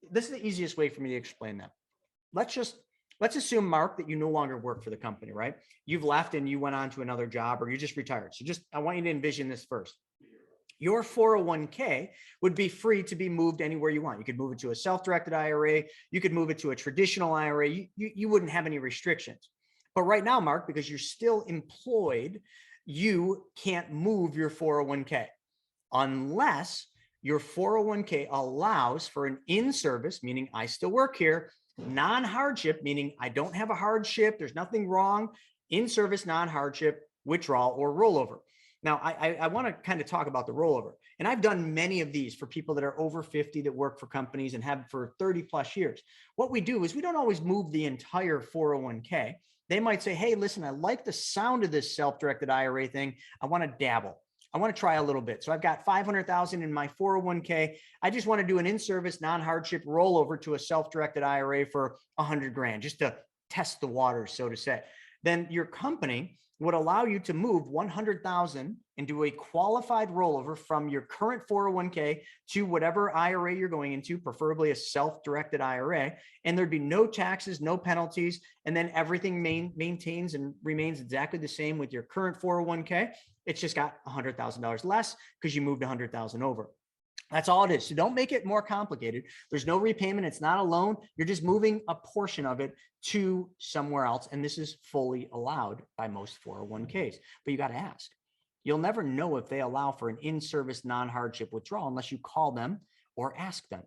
This is the easiest way for me to explain that. Let's assume, Mark, that you no longer work for the company, right? You've left and you went on to another job, or you just retired. So I want you to envision this first. Your 401k would be free to be moved anywhere you want. You could move it to a self-directed IRA. You could move it to a traditional IRA. You wouldn't have any restrictions. But right now, Mark, because you're still employed, you can't move your 401k unless your 401k allows for an in-service, meaning I still work here, non-hardship, meaning I don't have a hardship, there's nothing wrong, in-service non-hardship withdrawal or rollover. Now, I want to kind of talk about the rollover. And I've done many of these for people that are over 50 that work for companies and have for 30 plus years. What we do is we don't always move the entire 401k. They might say, hey, listen, I like the sound of this self-directed IRA thing. I want to dabble. I want to try a little bit. So I've got 500,000 in my 401k. I just want to do an in-service non-hardship rollover to a self-directed IRA for 100 grand, just to test the waters, so to say. Then your company would allow you to move 100,000 into a qualified rollover from your current 401k to whatever IRA you're going into, preferably a self-directed IRA. And there'd be no taxes, no penalties. And then everything maintains and remains exactly the same with your current 401k. It's just got $100,000 less because you moved 100,000 over. That's all it is. So don't make it more complicated. There's no repayment. It's not a loan. You're just moving a portion of it to somewhere else. And this is fully allowed by most 401ks. But you got to ask. You'll never know if they allow for an in-service non-hardship withdrawal unless you call them or ask them.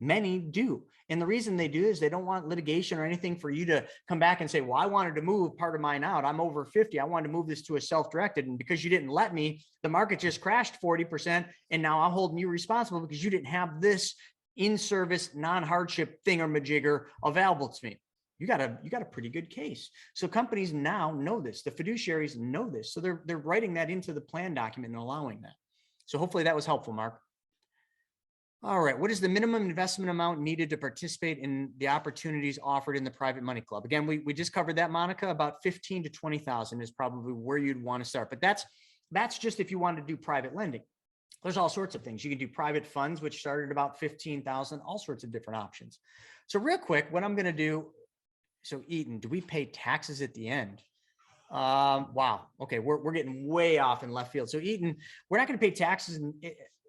Many do. And the reason they do is they don't want litigation or anything for you to come back and say, well, I wanted to move part of mine out. I'm over 50. I wanted to move this to a self-directed. And because you didn't let me, the market just crashed 40%. And now I'm holding you responsible because you didn't have this in-service non-hardship thingamajigger available to me. You got a pretty good case. So companies now know this. The fiduciaries know this. So they're writing that into the plan document and allowing that. So hopefully that was helpful, Mark. All right. What is the minimum investment amount needed to participate in the opportunities offered in the private money club? Again, we just covered that, Monica. About 15 to 20,000 is probably where you'd want to start. But that's just if you want to do private lending. There's all sorts of things. You can do private funds, which start at about 15,000, all sorts of different options. So real quick, what I'm going to do. So Eaton, do we pay taxes at the end? Wow. Okay. We're getting way off in left field. So Eaton, we're not going to pay taxes.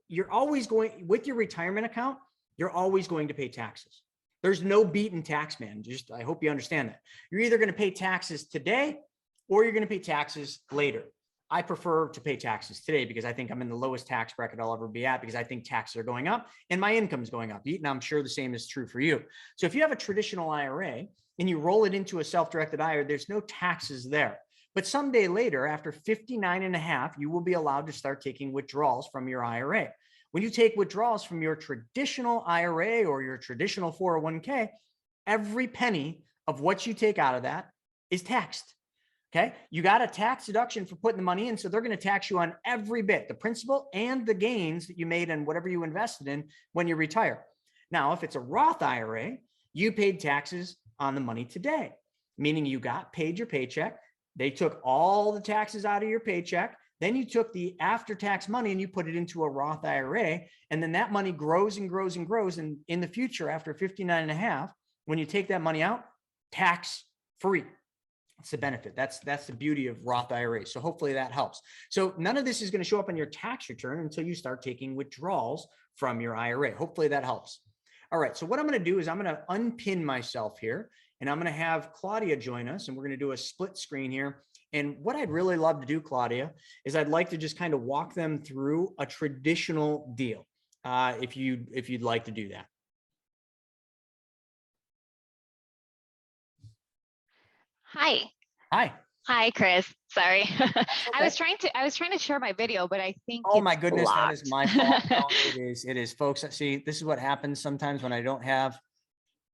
You're always going with your retirement account. You're always going to pay taxes. There's no beaten tax man. I hope you understand that. You're either going to pay taxes today or you're going to pay taxes later. I prefer to pay taxes today because I think I'm in the lowest tax bracket I'll ever be at because I think taxes are going up and my income is going up. Eaton, I'm sure the same is true for you. So if you have a traditional IRA and you roll it into a self-directed IRA, there's no taxes there. But someday later, after 59 and a half, you will be allowed to start taking withdrawals from your IRA. When you take withdrawals from your traditional IRA or your traditional 401k, every penny of what you take out of that is taxed. Okay. You got a tax deduction for putting the money in. So they're going to tax you on every bit, the principal and the gains that you made and whatever you invested in when you retire. Now, if it's a Roth IRA, you paid taxes on the money today, meaning you got paid your paycheck. They took all the taxes out of your paycheck. Then you took the after-tax money and you put it into a Roth IRA. And then that money grows and grows and grows. And in the future, after 59 and a half, when you take that money out, tax free. It's the benefit. That's the beauty of Roth IRAs. So hopefully that helps. So none of this is going to show up on your tax return until you start taking withdrawals from your IRA. Hopefully that helps. All right. So what I'm going to do is I'm going to unpin myself here and I'm going to have Claudia join us and we're going to do a split screen here. And what I'd really love to do, Claudia, is I'd like to just kind of walk them through a traditional deal. If you'd like to do that. Hi. Hi. Hi, Chris. Sorry. Okay. I was trying to share my video, but I think oh my goodness, blocked. That is my fault. No, it is, folks. See, this is what happens sometimes when I don't have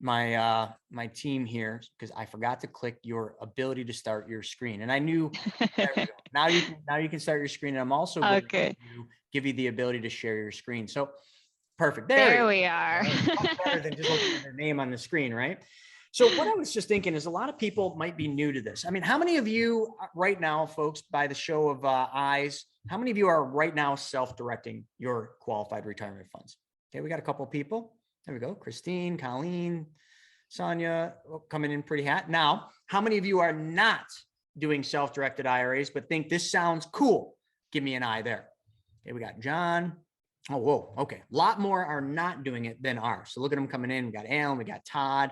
my my team here because I forgot to click your ability to start your screen. And I knew there we go. Now you can start your screen. And I'm also going to give you the ability to share your screen. So perfect. There we are. Better than just looking at their name on the screen, right? So what I was just thinking is a lot of people might be new to this. I mean, how many of you right now, folks, by the show of eyes, how many of you are right now self-directing your qualified retirement funds? Okay, we got a couple of people. There we go. Christine, Colleen, Sonia, coming in pretty hot. Now, how many of you are not doing self-directed IRAs, but think this sounds cool? Give me an eye there. Okay, we got John. Oh, whoa. Okay. A lot more are not doing it than are. So look at them coming in. We got Alan, we got Todd.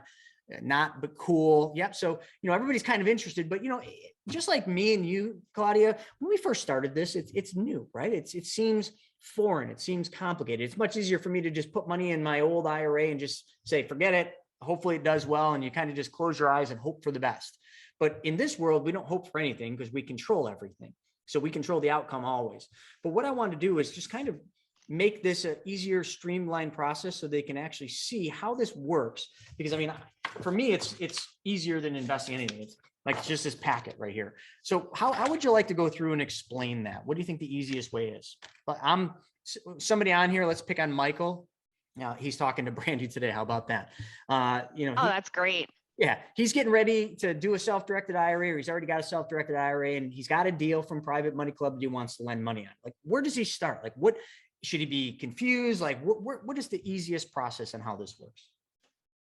Not, but cool. Yep. So, everybody's kind of interested, but, just like me and you, Claudia, when we first started this, it's new, right? It seems foreign. It seems complicated. It's much easier for me to just put money in my old IRA and just say, forget it. Hopefully it does well. And you kind of just close your eyes and hope for the best. But in this world, we don't hope for anything because we control everything. So we control the outcome always. But what I want to do is just kind of make this an easier, streamlined process so they can actually see how this works. Because for me, it's easier than investing anything. It's like just this packet right here. So how would you like to go through and explain that? What do you think the easiest way is? But I'm somebody on here. Let's pick on Michael. Now he's talking to Brandy today. How about that? Oh, that's great. Yeah, he's getting ready to do a self-directed IRA, or he's already got a self-directed IRA, and he's got a deal from Private Money Club that he wants to lend money on. Like, where does he start? Like, what should he be confused? Like, what is the easiest process on how this works?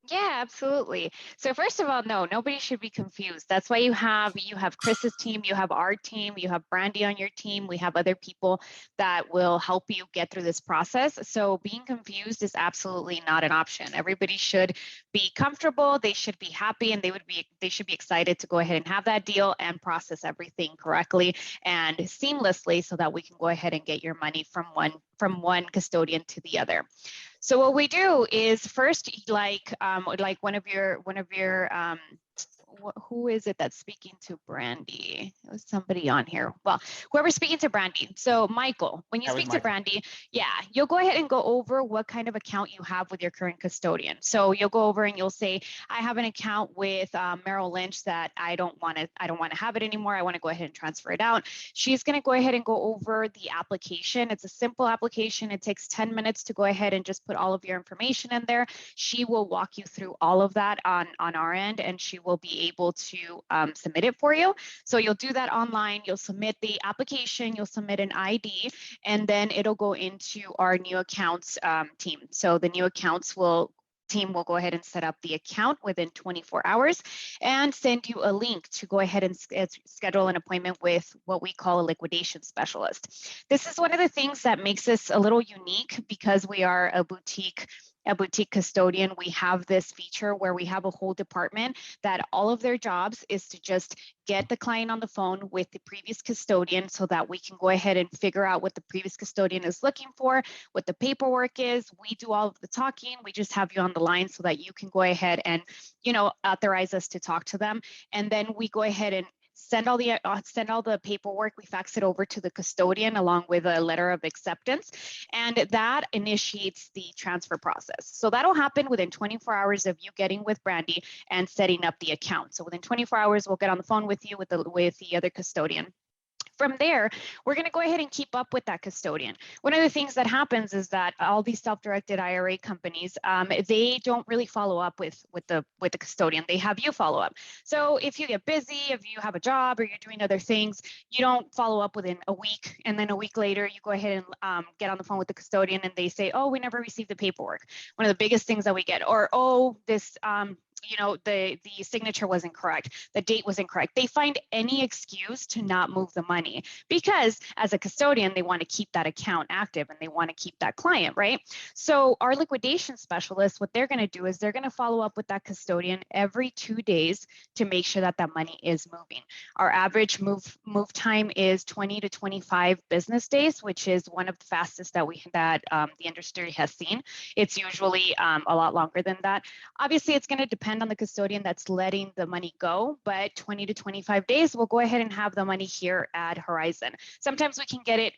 Yeah, absolutely. So first of all, no, nobody should be confused. That's why you have Chris's team, you have our team, you have Brandy on your team. We have other people that will help you get through this process. So being confused is absolutely not an option. Everybody should be comfortable, they should be happy, and they should be excited to go ahead and have that deal and process everything correctly and seamlessly so that we can go ahead and get your money from one custodian to the other. So what we do is first, like who is it that's speaking to Brandy? It was somebody on here. Well, whoever's speaking to Brandy. So Michael, when you That was speak to Michael. Brandy, yeah, you'll go ahead and go over what kind of account you have with your current custodian. So you'll go over and you'll say, I have an account with Merrill Lynch that I don't want to have it anymore. I want to go ahead and transfer it out. She's going to go ahead and go over the application. It's a simple application. It takes 10 minutes to go ahead and just put all of your information in there. She will walk you through all of that on our end, and she will be able to submit it for you. So you'll do that online. You'll submit the application. You'll submit an ID, and then it'll go into our new accounts team. So the new accounts team will go ahead and set up the account within 24 hours and send you a link to go ahead and schedule an appointment with what we call a liquidation specialist. This is one of the things that makes us a little unique because we are a boutique custodian. We have this feature where we have a whole department that all of their jobs is to just get the client on the phone with the previous custodian so that we can go ahead and figure out what the previous custodian is looking for, what the paperwork is. We do all of the talking. We just have you on the line so that you can go ahead and, authorize us to talk to them. And then we go ahead and send all the paperwork. We fax it over to the custodian along with a letter of acceptance, and that initiates the transfer process. So that'll happen within 24 hours of you getting with Brandy and setting up the account. So within 24 hours, we'll get on the phone with you with the other custodian. From there, we're going to go ahead and keep up with that custodian. One of the things that happens is that all these self-directed IRA companies, they don't really follow up with the custodian. They have you follow up. So if you get busy, if you have a job or you're doing other things, you don't follow up within a week. And then a week later, you go ahead and get on the phone with the custodian and they say, oh, we never received the paperwork. One of the biggest things that we get, or, oh, this, the signature was incorrect, the date was incorrect. They find any excuse to not move the money because as a custodian, they want to keep that account active and they want to keep that client, right? So our liquidation specialists, what they're going to do is they're going to follow up with that custodian every 2 days to make sure that that money is moving. Our average move time is 20 to 25 business days, which is one of the fastest that the industry has seen. It's usually a lot longer than that. Obviously, it's going to depend on the custodian that's letting the money go, but 20 to 25 days, we'll go ahead and have the money here at Horizon. Sometimes we can get it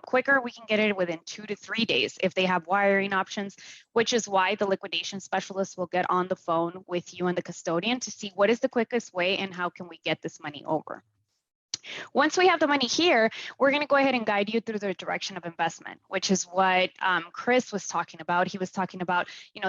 quicker. We can get it within 2 to 3 days if they have wiring options, which is why the liquidation specialist will get on the phone with you and the custodian to see what is the quickest way and how can we get this money over. Once we have the money here, we're going to go ahead and guide you through the direction of investment, which is what Chris was talking about. He was talking about,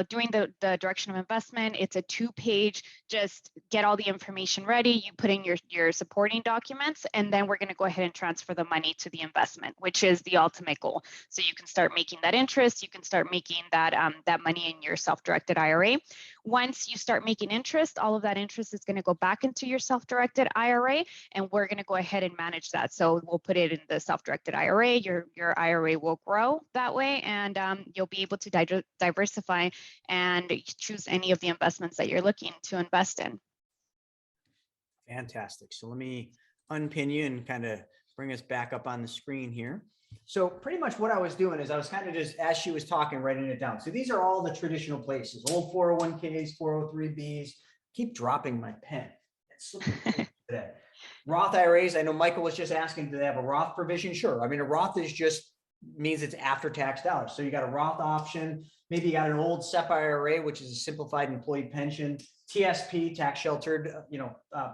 doing the direction of investment. It's a 2-page, just get all the information ready. You put in your supporting documents, and then we're going to go ahead and transfer the money to the investment, which is the ultimate goal. So you can start making that interest. You can start making that money in your self-directed IRA. Once you start making interest, all of that interest is going to go back into your self-directed IRA, and we're going to go ahead and manage that. So we'll put it in the self-directed IRA. Your IRA will grow that way, and you'll be able to diversify and choose any of the investments that you're looking to invest in. Fantastic. So let me unpin you and kind of bring us back up on the screen here. So pretty much what I was doing is I was kind of just, as she was talking, writing it down. So these are all the traditional places, old 401ks, 403bs. Keep dropping my pen. It's today. Roth IRAs. I know Michael was just asking, do they have a Roth provision? Sure. I mean, a Roth is just means it's after tax dollars. So you got a Roth option. Maybe you got an old SEP IRA, which is a simplified employee pension. TSP, tax sheltered,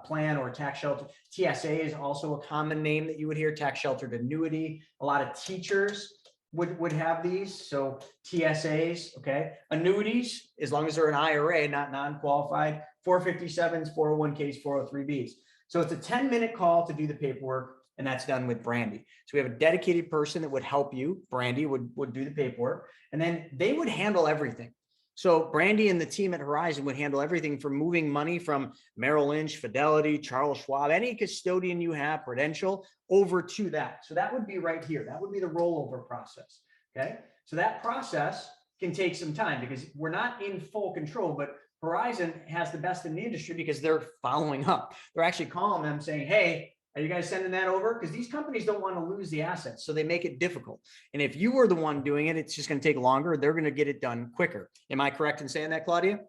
plan, or tax sheltered. TSA is also a common name that you would hear, tax sheltered annuity. A lot of teachers would have these. So TSAs, okay. Annuities, as long as they're an IRA, not non-qualified, 457s, 401ks, 403bs. So it's a 10-minute call to do the paperwork, and that's done with Brandy. So we have a dedicated person that would help you. Brandy would do the paperwork, and then they would handle everything. So Brandy and the team at Horizon would handle everything from moving money from Merrill Lynch, Fidelity, Charles Schwab, any custodian you have, Prudential, over to that. So that would be right here. That would be the rollover process. Okay. So that process can take some time because we're not in full control, but Horizon has the best in the industry because they're following up. They're actually calling them saying, hey, are you guys sending that over? Because these companies don't want to lose the assets, so they make it difficult. And if you were the one doing it, it's just going to take longer. They're going to get it done quicker. Am I correct in saying that, Claudia?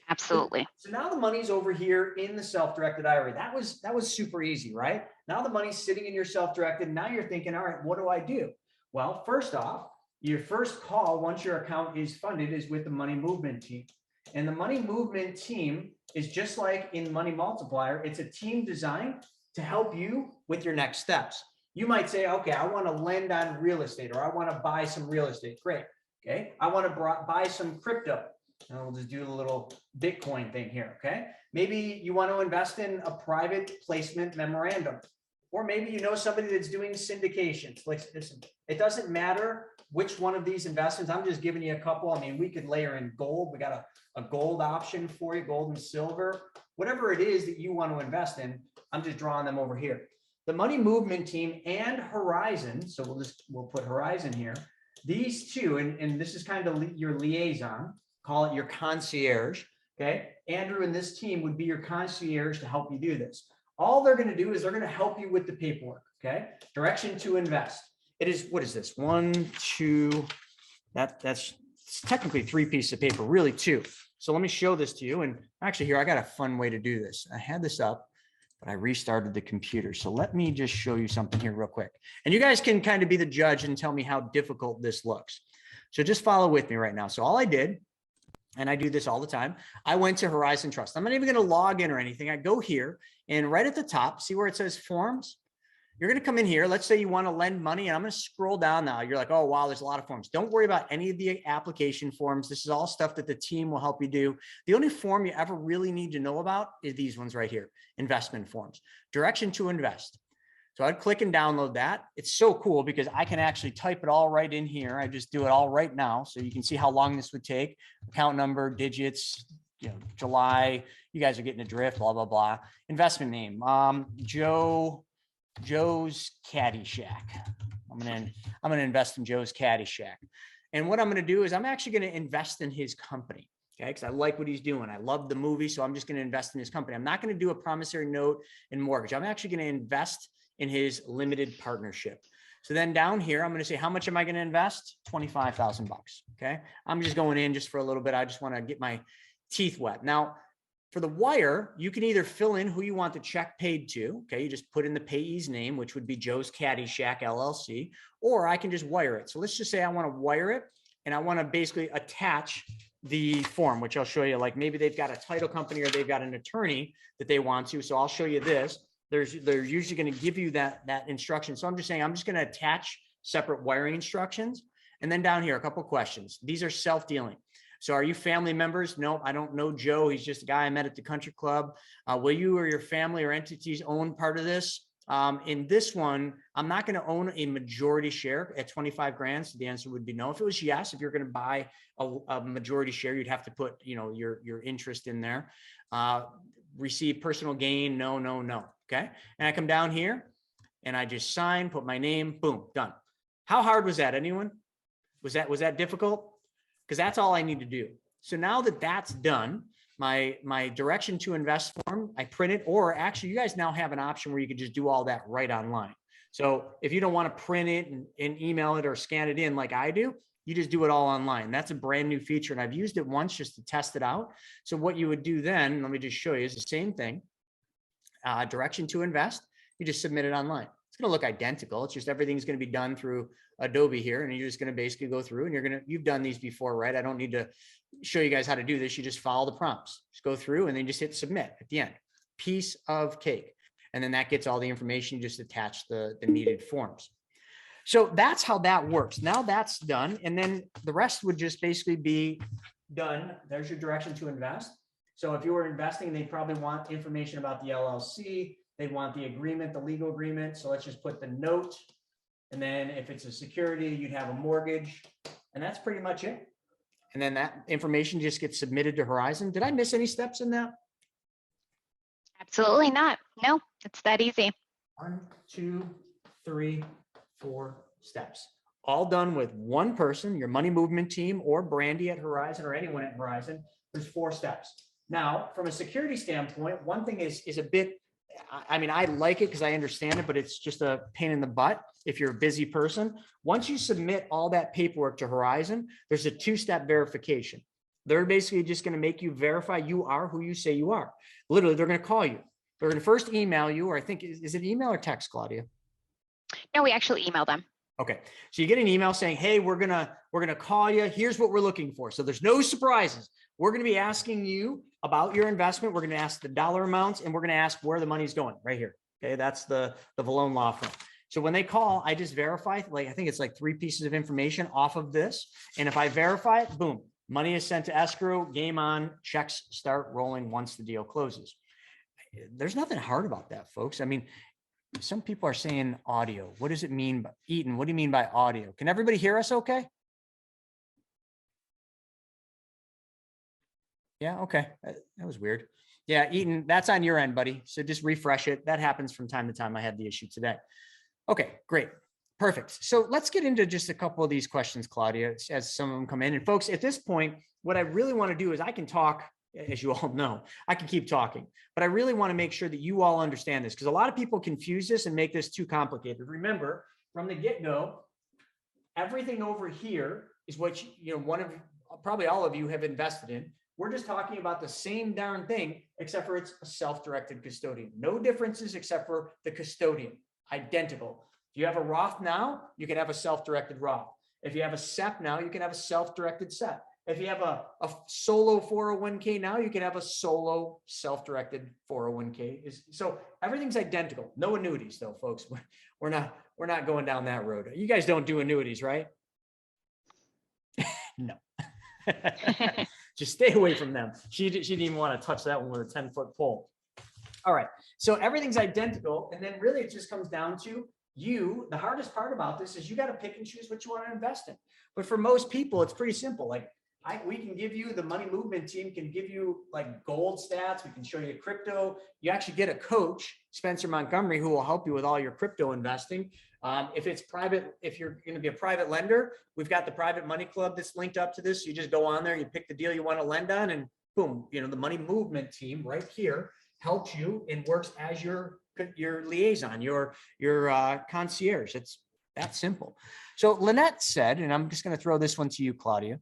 Absolutely. So now the money's over here in the self-directed IRA. That was super easy, right? Now the money's sitting in your self-directed. Now you're thinking, all right, what do I do? Well, first off, your first call once your account is funded is with the money movement team. And the money movement team is just like in Money Multiplier. It's a team designed to help you with your next steps. You might say, okay, I want to lend on real estate, or I want to buy some real estate. Great. Okay. I want to buy some crypto. And we'll just do a little Bitcoin thing here. Okay. Maybe you want to invest in a private placement memorandum, or maybe you know somebody that's doing syndications. Like, listen, it doesn't matter which one of these investments. I'm just giving you a couple. I mean, we could layer in gold. We got a gold option for you, gold and silver, whatever it is that you want to invest in. I'm just drawing them over here. The money movement team and Horizon. So we'll put Horizon here. These two, and this is kind of your liaison, call it your concierge. Okay. Andrew and this team would be your concierge to help you do this. All they're going to do is they're going to help you with the paperwork. Okay. Direction to invest. It is, what is this? 1, 2, that's technically 3 pieces of paper, really 2. So let me show this to you. And actually here, I got a fun way to do this. I had this up, but I restarted the computer. So let me just show you something here real quick. And you guys can kind of be the judge and tell me how difficult this looks. So just follow with me right now. So all I did, and I do this all the time, I went to Horizon Trust. I'm not even going to log in or anything. I go here and right at the top, see where it says forms? You're going to come in here. Let's say you want to lend money, and I'm going to scroll down now. You're like, oh, wow, there's a lot of forms. Don't worry about any of the application forms. This is all stuff that the team will help you do. The only form you ever really need to know about is these ones right here, investment forms, direction to invest. So I'd click and download that. It's so cool because I can actually type it all right in here. I just do it all right now. So you can see how long this would take, account number, digits, you know, July, you guys are getting a drift, blah, blah, blah. Investment name, Joe's Caddy Shack. I'm gonna invest in Joe's Caddy Shack. And what I'm gonna do is I'm actually gonna invest in his company. Okay, because I like what he's doing. I love the movie, so I'm just gonna invest in his company. I'm not gonna do a promissory note and mortgage. I'm actually gonna invest in his limited partnership. So then down here, I'm gonna say, how much am I gonna invest? 25,000 bucks. Okay, I'm just going in just for a little bit. I just wanna get my teeth wet. Now, for the wire, you can either fill in who you want the check paid to. Okay, you just put in the payee's name, which would be Joe's Caddy Shack LLC, or I can just wire it. So let's just say I want to wire it, and I want to basically attach the form, which I'll show you. Like maybe they've got a title company or they've got an attorney that they want to. So I'll show you this. They're usually going to give you that instruction. So I'm just saying I'm just going to attach separate wiring instructions, and then down here a couple of questions. These are self-dealing. So are you family members? No, I don't know Joe. He's just a guy I met at the country club. Will you or your family or entities own part of this? In this one, I'm not going to own a majority share at 25 grand. So the answer would be no. If it was yes, if you're going to buy a majority share, you'd have to put, you know, your interest in there. Receive personal gain. No, no, no. Okay. And I come down here and I just sign, put my name, boom, done. How hard was that? Anyone? Was that difficult? Because that's all I need to do. So now that that's done, my direction to invest form, I print it, or actually you guys now have an option where you can just do all that right online. So if you don't want to print it and email it or scan it in like I do, you just do it all online. That's a brand new feature. And I've used it once just to test it out. So what you would do then, let me just show you, is the same thing. Direction to invest, you just submit it online. It's going to look identical. It's just everything's going to be done through Adobe here. And you're just going to basically go through and you've done these before, right? I don't need to show you guys how to do this. You just follow the prompts, just go through and then just hit submit at the end. Piece of cake. And then that gets all the information. You just attach the needed forms. So that's how that works. Now that's done. And then the rest would just basically be done. There's your direction to invest. So if you were investing, they probably want information about the LLC. They want the agreement, the legal agreement. So let's just put the note. And then if it's a security, you'd have a mortgage. And that's pretty much it. And then that information just gets submitted to Horizon. Did I miss any steps in that? Absolutely not. No, it's that easy. 1, 2, 3, 4 steps. All done with one person, your money movement team or Brandy at Horizon or anyone at Horizon. There's 4 steps. Now, from a security standpoint, one thing is a bit, I mean, I like it because I understand it, but it's just a pain in the butt if you're a busy person. Once you submit all that paperwork to Horizon, there's a 2-step verification. They're basically just going to make you verify you are who you say you are. Literally, they're going to call you. They're going to first email you, or I think, is it email or text, Claudia? No, we actually email them. Okay. So you get an email saying, hey, we're going to call you. Here's what we're looking for. So there's no surprises. We're going to be asking you about your investment. We're going to ask the dollar amounts, and we're going to ask where the money's going right here. Okay. That's the Valone law firm. So when they call, I just verify, like, I think it's like 3 pieces of information off of this. And if I verify it, boom, money is sent to escrow, game on, checks start rolling once the deal closes. There's nothing hard about that, folks. I mean, some people are saying audio. What does it mean? Eaton, what do you mean by audio? Can everybody hear us okay? Yeah, okay. That was weird. Yeah, Eaton, that's on your end, buddy. So just refresh it. That happens from time to time. I had the issue today. Okay, great. Perfect. So let's get into just a couple of these questions, Claudia, as some of them come in. And folks, at this point, what I really want to do is I can talk, as you all know, I can keep talking, but I really want to make sure that you all understand this, because a lot of people confuse this and make this too complicated. Remember, from the get-go, everything over here is what probably all of you have invested in. We're just talking about the same darn thing, except for it's a self-directed custodian. No differences except for the custodian, identical. If you have a Roth now, you can have a self-directed Roth. If you have a SEP now, you can have a self-directed SEP. If you have a solo 401k now, you can have a solo self-directed 401k. So everything's identical. No annuities though, folks. We're not going down that road. You guys don't do annuities, right? No. Just stay away from them. She didn't even want to touch that one with a 10-foot pole. All right. So everything's identical. And then really it just comes down to you. The hardest part about this is you got to pick and choose what you want to invest in. But for most people, it's pretty simple. Like we can give you, the money movement team can give you like gold stats. We can show you crypto. You actually get a coach, Spencer Montgomery, who will help you with all your crypto investing. If it's private, if you're going to be a private lender, we've got the private money club that's linked up to this. You just go on there, you pick the deal you want to lend on, and boom, the money movement team right here helps you and works as your liaison, your concierge. It's that simple. So Lynette said, and I'm just going to throw this one to you, Claudia.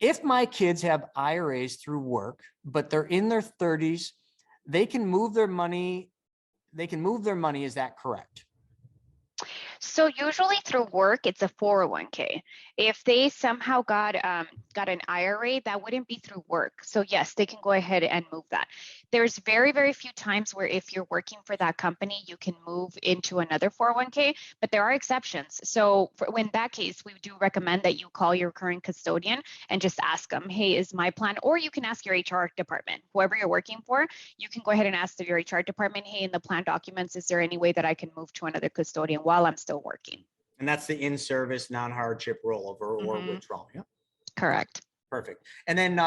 If my kids have IRAs through work, but they're in their 30s, they can move their money. Is that correct? So usually through work, it's a 401k. If they somehow got an IRA, that wouldn't be through work. So yes, they can go ahead and move that. There's very, very few times where if you're working for that company, you can move into another 401k, but there are exceptions. So in that case, we do recommend that you call your current custodian and just ask them, hey, is my plan, or you can ask your HR department, whoever you're working for, you can go ahead and ask your HR department, hey, in the plan documents, is there any way that I can move to another custodian while I'm still working? And that's the in-service non-hardship rollover or withdrawal. Yeah. Correct. Perfect. And then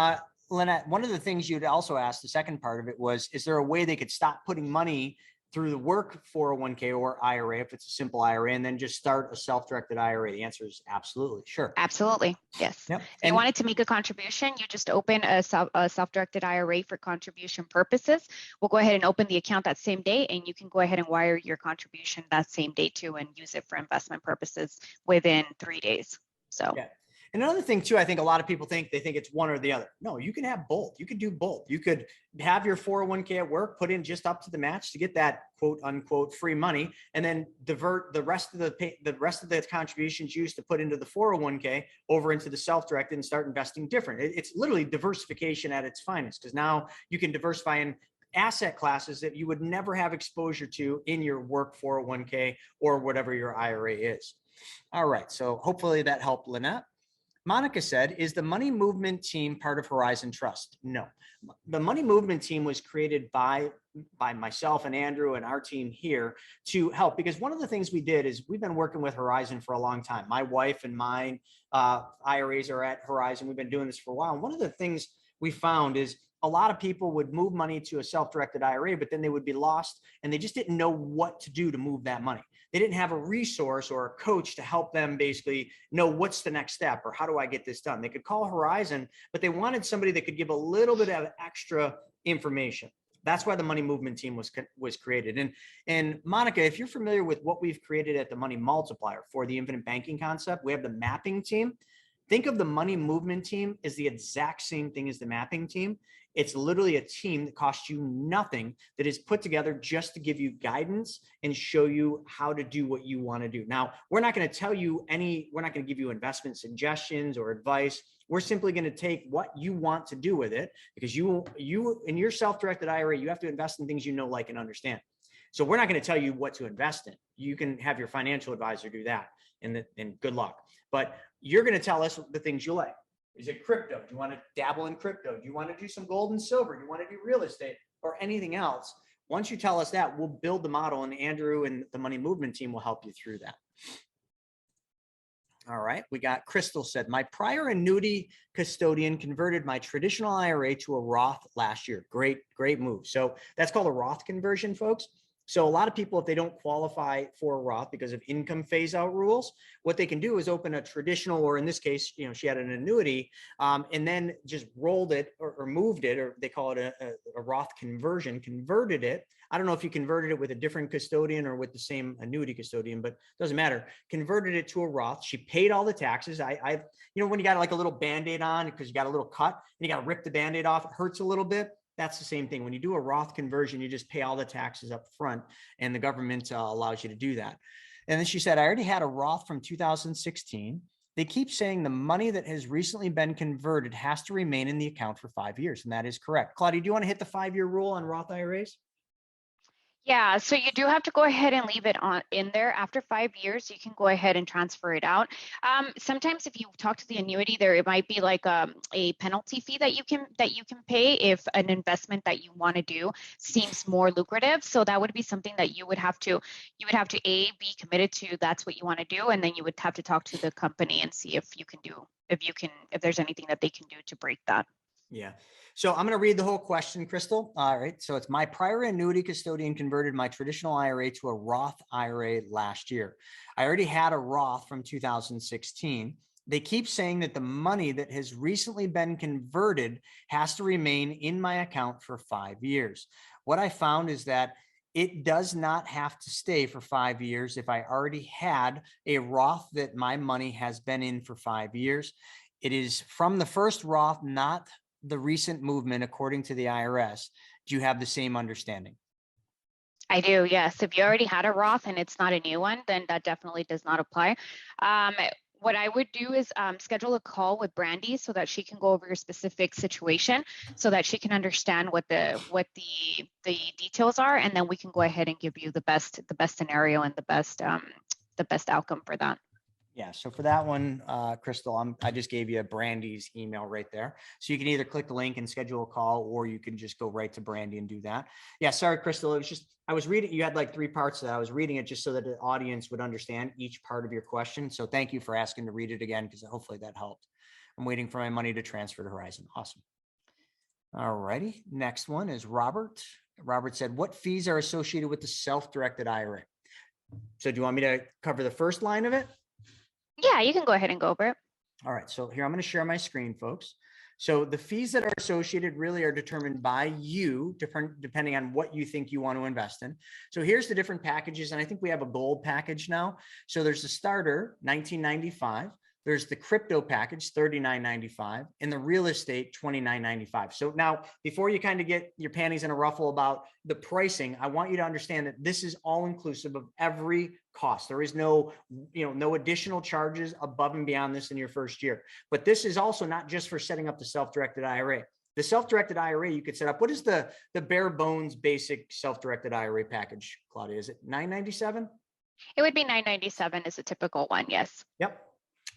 Lynette, one of the things you'd also asked, the second part of it was, is there a way they could stop putting money through the work 401k or IRA, if it's a simple IRA, and then just start a self-directed IRA? The answer is absolutely. Sure. Absolutely. Yes. Yep. If you wanted to make a contribution, you just open a self-directed IRA for contribution purposes. We'll go ahead and open the account that same day, and you can go ahead and wire your contribution that same day too, and use it for investment purposes within 3 days. So. Yeah. And another thing too, I think a lot of people think it's one or the other. No, you can have both. You could do both. You could have your 401k at work, put in just up to the match to get that quote unquote free money, and then divert the rest of the contributions used to put into the 401k over into the self-directed and start investing different. It's literally diversification at its finest, because now you can diversify in asset classes that you would never have exposure to in your work 401k or whatever your IRA is. All right, so hopefully that helped, Lynette. Monica said, is the money movement team part of Horizon Trust? No. The money movement team was created by myself and Andrew and our team here to help, because one of the things we did is we've been working with Horizon for a long time. My wife and mine IRAs are at Horizon. We've been doing this for a while. And one of the things we found is a lot of people would move money to a self-directed IRA, but then they would be lost and they just didn't know what to do to move that money. They didn't have a resource or a coach to help them basically know what's the next step or how do I get this done. They could call Horizon, but they wanted somebody that could give a little bit of extra information. That's why the money movement team was created. And Monica, if you're familiar with what we've created at the Money Multiplier for the infinite banking concept, we have the mapping team. Think of the money movement team as the exact same thing as the mapping team. It's literally a team that costs you nothing, that is put together just to give you guidance and show you how to do what you want to do. Now, we're not going to tell you we're not going to give you investment suggestions or advice. We're simply going to take what you want to do with it, because you in your self-directed IRA, you have to invest in things you know, like, and understand. So we're not going to tell you what to invest in. You can have your financial advisor do that, and good luck. But you're going to tell us the things you like. Is it crypto? Do you want to dabble in crypto? Do you want to do some gold and silver? Do you want to do real estate or anything else? Once you tell us that, we'll build the model, and Andrew and the money movement team will help you through that. All right, we got Crystal said, my prior annuity custodian converted my traditional IRA to a Roth last year. Great move. So that's called a Roth conversion, folks. So a lot of people, if they don't qualify for a Roth because of income phase out rules, what they can do is open a traditional, or in this case, she had an annuity, and then just rolled it or moved it, or they call it a Roth conversion, converted it. I don't know if you converted it with a different custodian or with the same annuity custodian, but it doesn't matter. Converted it to a Roth. She paid all the taxes. When you got like a little Band-Aid on because you got a little cut and you got to rip the Band-Aid off, it hurts a little bit. That's the same thing. When you do a Roth conversion, you just pay all the taxes up front, and the government allows you to do that. And then she said, I already had a Roth from 2016. They keep saying the money that has recently been converted has to remain in the account for 5 years. And that is correct. Claudia, do you want to hit the 5-year rule on Roth IRAs? Yeah, so you do have to go ahead and leave it in there. After 5 years, you can go ahead and transfer it out. Sometimes if you talk to the annuity, it might be like a penalty fee that you can pay if an investment that you want to do seems more lucrative. So that would be something that you would have to be committed to. That's what you want to do, and then you would have to talk to the company and see if there's anything that they can do to break that. Yeah. So I'm going to read the whole question, Crystal. All right. So it's my prior annuity custodian converted my traditional IRA to a Roth IRA last year. I already had a Roth from 2016. They keep saying that the money that has recently been converted has to remain in my account for 5 years. What I found is that it does not have to stay for 5 years if I already had a Roth that my money has been in for 5 years. It is from the first Roth, not the recent movement, according to the IRS. Do you have the same understanding? I do, yes. If you already had a Roth and it's not a new one, then that definitely does not apply. What I would do is schedule a call with Brandy so that she can go over your specific situation, so that she can understand what the details are, and then we can go ahead and give you the best scenario and the best outcome for that. Yeah. So for that one, Crystal, I just gave you Brandy's email right there. So you can either click the link and schedule a call, or you can just go right to Brandy and do that. Yeah. Sorry, Crystal. It was just, I was reading, you had like 3 parts of that. I was reading it just so that the audience would understand each part of your question. So thank you for asking to read it again, because hopefully that helped. I'm waiting for my money to transfer to Horizon. Awesome. All righty. Next one is Robert. Robert said, what fees are associated with the self-directed IRA? So do you want me to cover the first line of it? Yeah, you can go ahead and go over it. All right, so here I'm going to share my screen, folks. So the fees that are associated really are determined by you, depending on what you think you want to invest in. So here's the different packages, and I think we have a gold package now. So there's the starter, $19.95. There's the crypto package, $39.95, and the real estate, $29.95. So now, before you kind of get your panties in a ruffle about the pricing, I want you to understand that this is all inclusive of every cost. There is no additional charges above and beyond this in your first year. But this is also not just for setting up the self-directed IRA. The self-directed IRA you could set up. What is the bare bones basic self-directed IRA package, Claudia? Is it $997? It would be $997 is a typical one. Yes. Yep.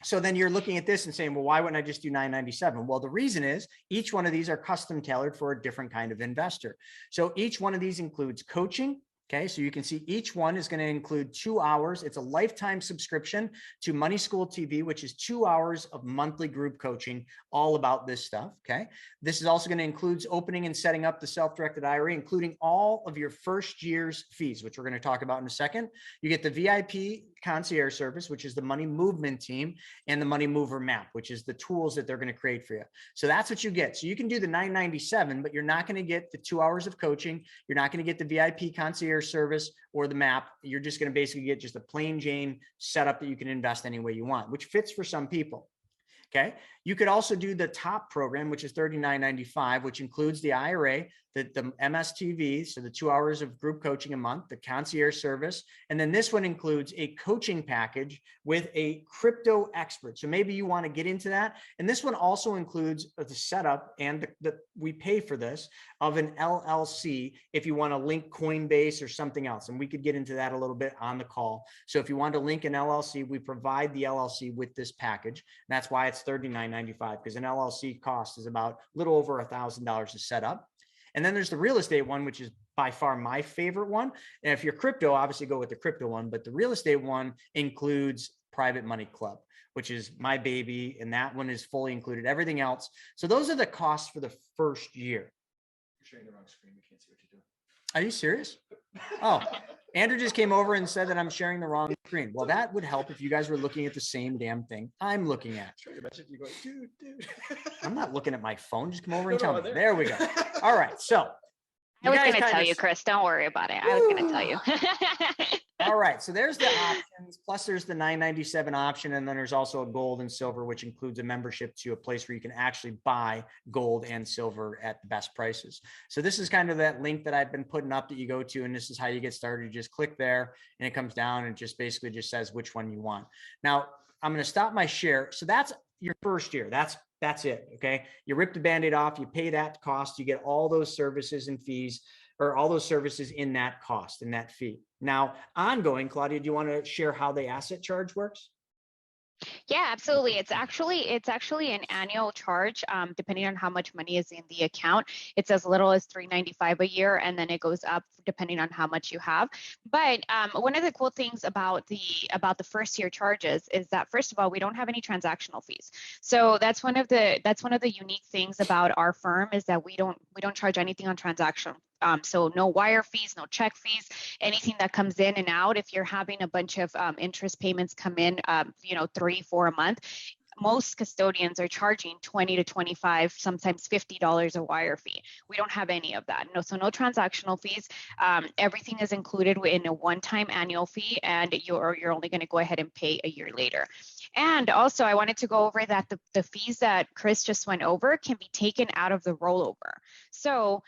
So then you're looking at this and saying, well, why wouldn't I just do $997? Well, the reason is each one of these are custom tailored for a different kind of investor. So each one of these includes coaching. Okay, so you can see each one is going to include 2 hours. It's a lifetime subscription to Money School TV, which is 2 hours of monthly group coaching all about this stuff. Okay, this is also going to include opening and setting up the self-directed IRA, including all of your first year's fees, which we're going to talk about in a second. You get the VIP concierge service, which is the money movement team, and the money mover map, which is the tools that they're going to create for you. So that's what you get. So you can do the $997, but you're not going to get the 2 hours of coaching. You're not going to get the VIP concierge service or the map. You're just going to basically get just a plain Jane setup that you can invest any way you want, which fits for some people. Okay. You could also do the top program, which is $39.95, which includes the IRA, the MSTV, so the 2 hours of group coaching a month, the concierge service. And then this one includes a coaching package with a crypto expert. So maybe you want to get into that. And this one also includes the setup and we pay for this of an LLC if you want to link Coinbase or something else. And we could get into that a little bit on the call. So if you want to link an LLC, we provide the LLC with this package. And that's why it's $39.95, because an LLC cost is about a little over $1,000 to set up. And then there's the real estate one, which is by far my favorite one. And if you're crypto, obviously go with the crypto one, but the real estate one includes Private Money Club, which is my baby. And that one is fully included, everything else. So those are the costs for the first year. You're sharing the wrong screen. We can't see what you're doing. Are you serious? Oh, Andrew just came over and said that I'm sharing the wrong screen. Well, that would help if you guys were looking at the same damn thing I'm looking at. Dude. I'm not looking at my phone. Just come over and tell me. There we go. All right. So I was going to tell you, Chris, don't worry about it. I was going to tell you. All right. So there's the options. Plus there's the $997 option. And then there's also a gold and silver, which includes a membership to a place where you can actually buy gold and silver at the best prices. So this is kind of that link that I've been putting up that you go to, and this is how you get started. You just click there and it comes down and just basically just says which one you want. Now I'm going to stop my share. So that's your first year. That's it. Okay. You rip the Band-Aid off, you pay that cost, you get all those services and fees, or all those services in that cost, in that fee. Now, ongoing, Claudia, do you want to share how the asset charge works? Yeah, absolutely. It's actually an annual charge, depending on how much money is in the account. It's as little as $395 a year, and then it goes up depending on how much you have. But one of the cool things about the first year charges is that, first of all, we don't have any transactional fees. So that's one of the unique things about our firm, is that we don't charge anything on transaction. So no wire fees, no check fees, anything that comes in and out. If you're having a bunch of interest payments come in, 3-4 a month, most custodians are charging $20 to $25, sometimes $50 a wire fee. We don't have any of that. So no transactional fees. Everything is included in a one-time annual fee, and you're only going to go ahead and pay a year later. And also, I wanted to go over that the fees that Chris just went over can be taken out of the rollover. So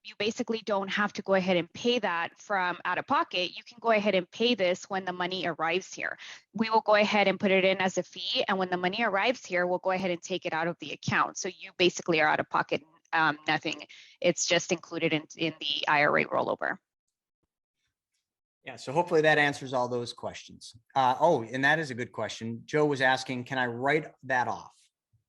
you basically don't have to go ahead and pay that from out of pocket. You can go ahead and pay this when the money arrives here. We will go ahead and put it in as a fee. And when the money arrives here, we'll go ahead and take it out of the account. So you basically are out of pocket, nothing. It's just included in the IRA rollover. Yeah, so hopefully that answers all those questions. And that is a good question. Joe was asking, can I write that off?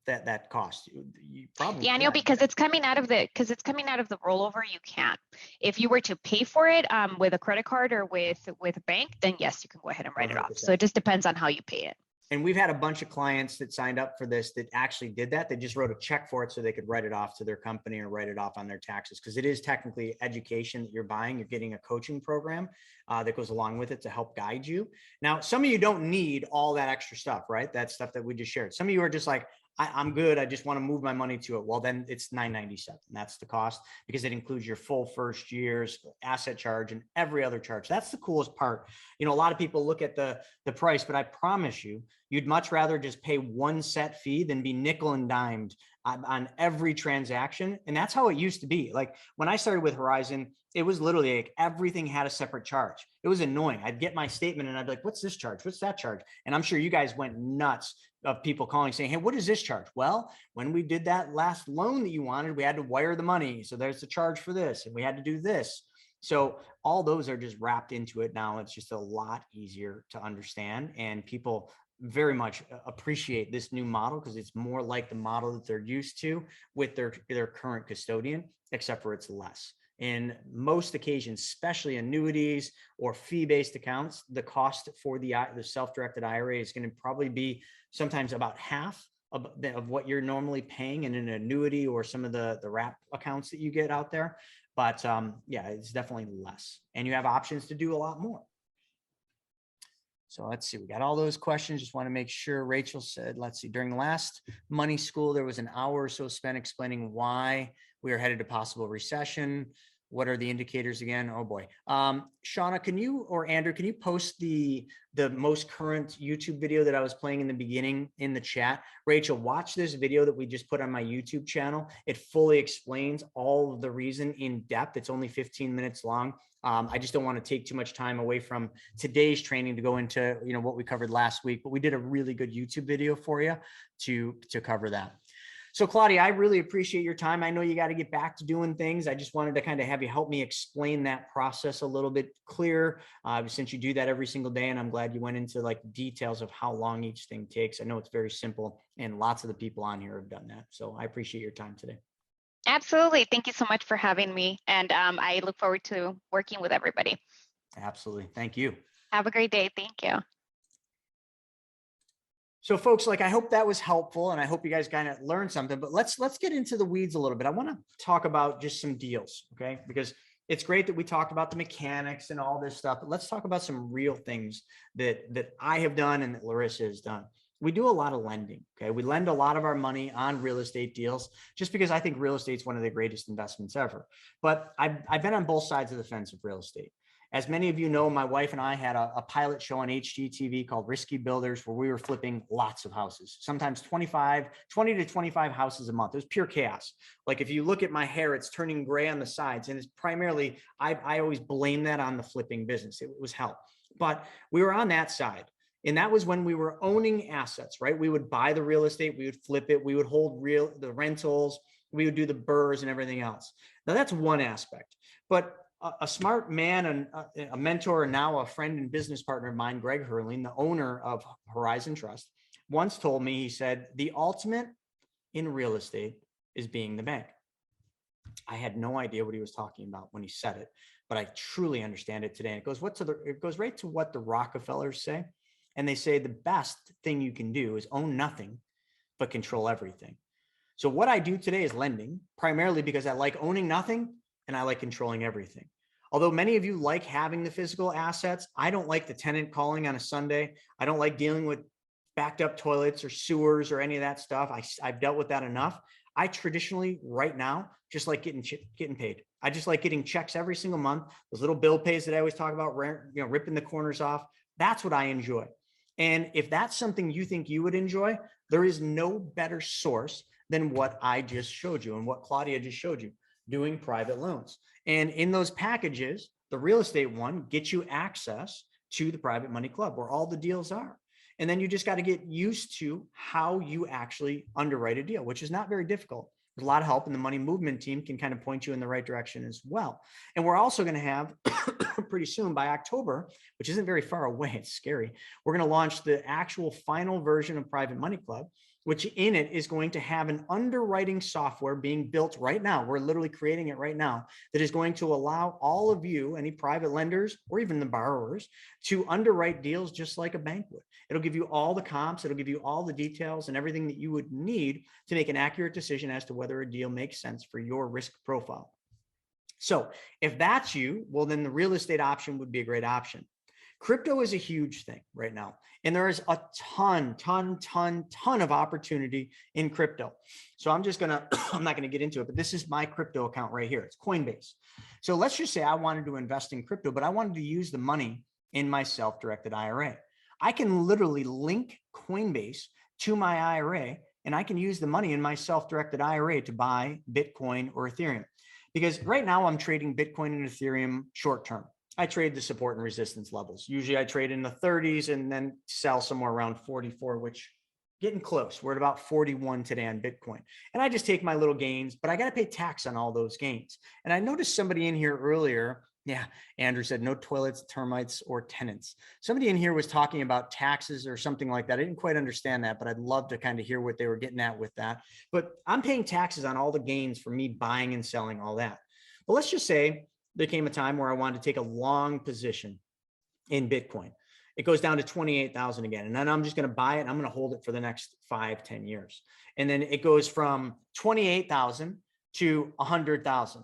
That cost you probably the annual can. Because it's coming out of the rollover. You can't. If you were to pay for it with a credit card or with a bank, then yes, you can go ahead and write 100%. It off. So it just depends on how you pay it. And we've had a bunch of clients that signed up for this that actually did that. They just wrote a check for it so they could write it off to their company or write it off on their taxes, because it is technically education that you're buying. You're getting a coaching program that goes along with it to help guide you. Now, some of you don't need all that extra stuff, right? That stuff that we just shared. Some of you are just like, I'm good. I just want to move my money to it. Well, then it's $997. That's the cost, because it includes your full first year's asset charge and every other charge. That's the coolest part. A lot of people look at the price, but I promise you, you'd much rather just pay one set fee than be nickel and dimed on every transaction. And that's how it used to be. Like when I started with Horizon, it was literally like everything had a separate charge. It was annoying. I'd get my statement and I'd be like, what's this charge? What's that charge? And I'm sure you guys went nuts of people calling saying, hey, what is this charge? Well, when we did that last loan that you wanted, we had to wire the money. So there's the charge for this, and we had to do this. So all those are just wrapped into it now. It's just a lot easier to understand, and people very much appreciate this new model because it's more like the model that they're used to with their current custodian, except for it's less. In most occasions, especially annuities or fee-based accounts, the cost for the self-directed IRA is going to probably be sometimes about half of what you're normally paying in an annuity or some of the wrap accounts that you get out there. But yeah, it's definitely less. And you have options to do a lot more. So let's see, we got all those questions. Just want to make sure. Rachel said, let's see, during the last money school, there was an hour or so spent explaining why we are headed to possible recession. What are the indicators again? Oh boy. Shauna, can you, or Andrew, can you post the most current YouTube video that I was playing in the beginning in the chat? Rachel, watch this video that we just put on my YouTube channel. It fully explains all of the reason in depth. It's only 15 minutes long. I just don't want to take too much time away from today's training to go into, you know, what we covered last week, but we did a really good YouTube video for you to cover that. So Claudia, I really appreciate your time. I know you got to get back to doing things. I just wanted to kind of have you help me explain that process a little bit clearer, since you do that every single day. And I'm glad you went into like details of how long each thing takes. I know it's very simple, and lots of the people on here have done that. So I appreciate your time today. Absolutely. Thank you so much for having me. And I look forward to working with everybody. Absolutely. Thank you. Have a great day. Thank you. So folks, like, I hope that was helpful, and I hope you guys kind of learned something, but let's get into the weeds a little bit. I want to talk about just some deals. Okay. Because it's great that we talked about the mechanics and all this stuff, but let's talk about some real things that I have done and that Larissa has done. We do a lot of lending. Okay. We lend a lot of our money on real estate deals just because I think real estate is one of the greatest investments ever. But I've been on both sides of the fence of real estate. As many of you know, my wife and I had a pilot show on HGTV called Risky Builders, where we were flipping lots of houses, sometimes 20 to 25 houses a month. It was pure chaos. Like if you look at my hair, it's turning gray on the sides. And it's primarily, I always blame that on the flipping business. It was hell. But we were on that side. And that was when we were owning assets, right? We would buy the real estate, we would flip it, we would hold the rentals, we would do the BRRRRs and everything else. Now that's one aspect. But a smart man and a mentor, and now a friend and business partner of mine, Greg Hurling, the owner of Horizon Trust, once told me, he said, the ultimate in real estate is being the bank. I had no idea what he was talking about when he said it, but I truly understand it today. And it goes right to what the Rockefellers say. And they say the best thing you can do is own nothing, but control everything. So what I do today is lending, primarily because I like owning nothing and I like controlling everything. Although many of you like having the physical assets, I don't like the tenant calling on a Sunday. I don't like dealing with backed up toilets or sewers or any of that stuff. I've dealt with that enough. I traditionally, right now, just like getting paid. I just like getting checks every single month. Those little bill pays that I always talk about, ripping the corners off. That's what I enjoy. And if that's something you think you would enjoy, there is no better source than what I just showed you and what Claudia just showed you, doing private loans. And in those packages, the real estate one gets you access to the private money club where all the deals are. And then you just got to get used to how you actually underwrite a deal, which is not very difficult. There's a lot of help, and the money movement team can kind of point you in the right direction as well. And we're also going to have pretty soon, by October, which isn't very far away, it's scary, we're going to launch the actual final version of Private Money Club, which in it is going to have an underwriting software being built right now. We're literally creating it right now, that is going to allow all of you, any private lenders or even the borrowers, to underwrite deals just like a bank would. It'll give you all the comps, it'll give you all the details and everything that you would need to make an accurate decision as to whether a deal makes sense for your risk profile. So if that's you, well, then the real estate option would be a great option. Crypto is a huge thing right now. And there is a ton of opportunity in crypto. So I'm not going to get into it, but this is my crypto account right here. It's Coinbase. So let's just say I wanted to invest in crypto, but I wanted to use the money in my self-directed IRA. I can literally link Coinbase to my IRA and I can use the money in my self-directed IRA to buy Bitcoin or Ethereum. Because right now I'm trading Bitcoin and Ethereum short-term. I trade the support and resistance levels. Usually I trade in the 30s and then sell somewhere around 44, which getting close. We're at about 41 today on Bitcoin. And I just take my little gains, but I got to pay tax on all those gains. And I noticed somebody in here earlier. Yeah, Andrew said no toilets, termites, or tenants. Somebody in here was talking about taxes or something like that. I didn't quite understand that, but I'd love to kind of hear what they were getting at with that. But I'm paying taxes on all the gains for me buying and selling all that. But let's just say there came a time where I wanted to take a long position in Bitcoin. It goes down to 28,000 again. And then I'm just going to buy it. And I'm going to hold it for the next 5-10 years. And then it goes from 28,000 to 100,000.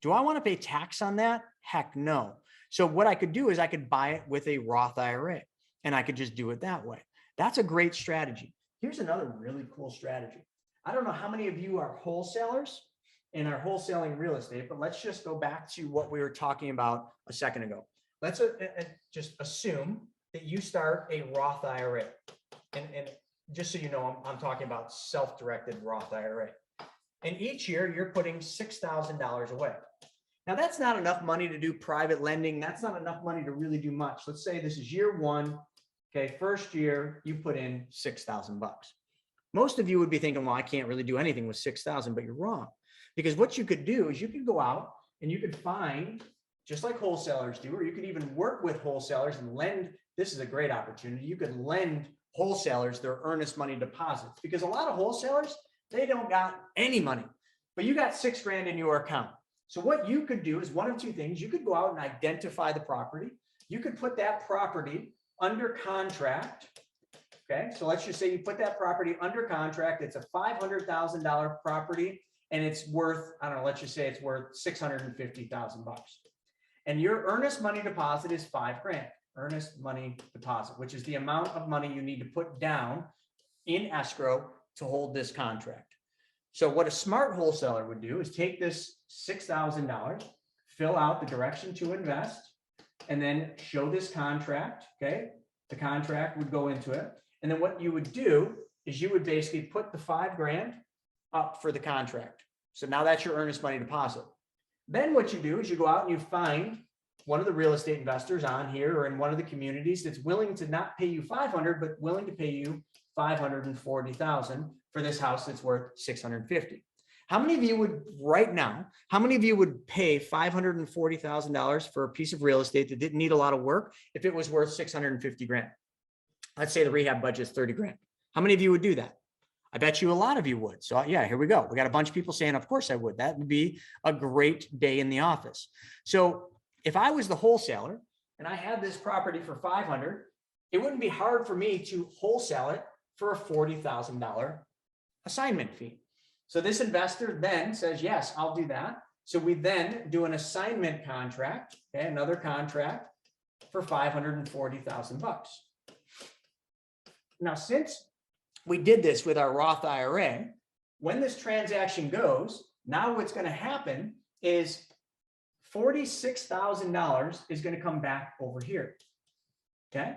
Do I want to pay tax on that? Heck no. So what I could do is I could buy it with a Roth IRA and I could just do it that way. That's a great strategy. Here's another really cool strategy. I don't know how many of you are wholesalers and are wholesaling real estate, but let's just go back to what we were talking about a second ago. Let's just assume that you start a Roth IRA. And just so you know, I'm talking about self-directed Roth IRA. And each year you're putting $6,000 away. Now that's not enough money to do private lending. That's not enough money to really do much. Let's say this is year one. Okay, first year you put in $6,000. Most of you would be thinking, well, I can't really do anything with 6,000, but you're wrong. Because what you could do is you could go out and you could find, just like wholesalers do, or you could even work with wholesalers and lend. This is a great opportunity. You could lend wholesalers their earnest money deposits, because a lot of wholesalers, they don't got any money, but you got $6,000 in your account. So what you could do is one of two things. You could go out and identify the property. You could put that property under contract. Okay, so let's just say you put that property under contract. It's a $500,000 property and it's worth, I don't know, let's just say it's worth $650,000. And your earnest money deposit is $5,000. Earnest money deposit, which is the amount of money you need to put down in escrow to hold this contract. So what a smart wholesaler would do is take this $6,000, fill out the direction to invest, and then show this contract. Okay, the contract would go into it. And then what you would do is you would basically put the $5,000 up for the contract. So now that's your earnest money deposit. Then what you do is you go out and you find one of the real estate investors on here or in one of the communities that's willing to not pay you $500, but willing to pay you $540,000 for this house that's worth $650,000. How many of you would right now, how many of you would pay $540,000 for a piece of real estate that didn't need a lot of work if it was worth $650,000? Let's say the rehab budget is $30,000. How many of you would do that? I bet you a lot of you would. So yeah, here we go. We got a bunch of people saying, of course I would. That would be a great day in the office. So if I was the wholesaler and I had this property for $500,000, it wouldn't be hard for me to wholesale it for a $40,000 assignment fee. So this investor then says, yes, I'll do that. So we then do an assignment contract, okay, another contract for $540,000. Now, since we did this with our Roth IRA, when this transaction goes, now what's going to happen is $46,000 is going to come back over here. Okay.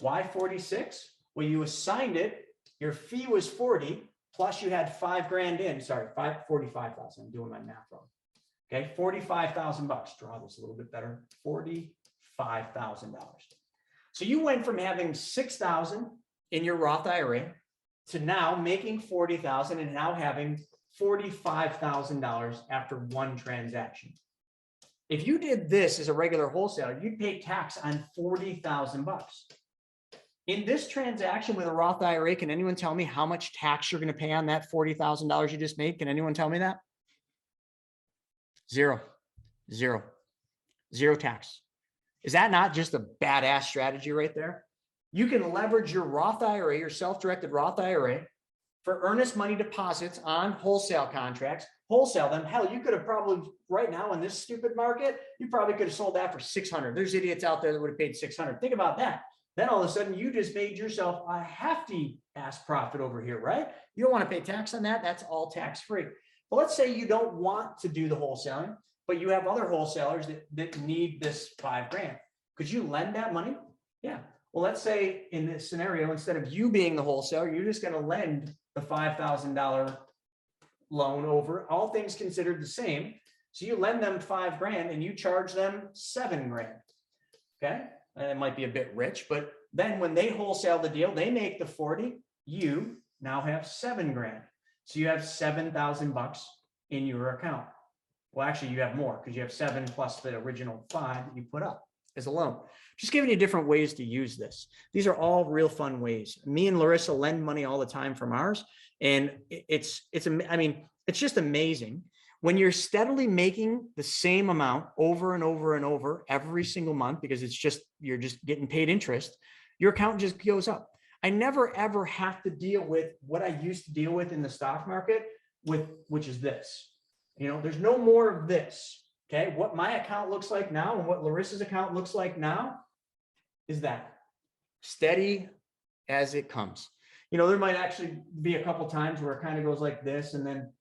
Why 46? Well, you assigned it. Your fee was 40, plus you had $5,000 in. Sorry, 45,000. I'm doing my math wrong. Okay, $45,000. Draw this a little bit better. $45,000. So you went from having $6,000 in your Roth IRA to now making $40,000 and now having $45,000 after one transaction. If you did this as a regular wholesaler, you'd pay tax on $40,000. In this transaction with a Roth IRA, can anyone tell me how much tax you're going to pay on that $40,000 you just made? Can anyone tell me that? Zero tax. Is that not just a badass strategy right there? You can leverage your Roth IRA, your self-directed Roth IRA, for earnest money deposits on wholesale contracts, wholesale them. Hell, you could have probably right now in this stupid market, you probably could have sold that for $600. There's idiots out there that would have paid $600. Think about that. Then all of a sudden you just made yourself a hefty ass profit over here, right? You don't want to pay tax on that. That's all tax free. But let's say you don't want to do the wholesaling, but you have other wholesalers that need this $5,000. Could you lend that money? Yeah. Well, let's say in this scenario, instead of you being the wholesaler, you're just going to lend the $5,000 loan over, all things considered the same. So you lend them $5,000 and you charge them $7,000. Okay. And it might be a bit rich, but then when they wholesale the deal, they make the 40, you now have $7,000. So you have $7,000 in your account. Well, actually you have more because you have 7 plus the original 5 that you put up as a loan. Just giving you different ways to use this. These are all real fun ways. Me and Larissa lend money all the time from ours. And it's just amazing when you're steadily making the same amount over and over and over every single month, because you're just getting paid interest. Your account just goes up. I never, ever have to deal with what I used to deal with in the stock market which is this. There's no more of this. Okay. What my account looks like now and what Larissa's account looks like now is that steady as it comes. There might actually be a couple times where it kind of goes like this and then,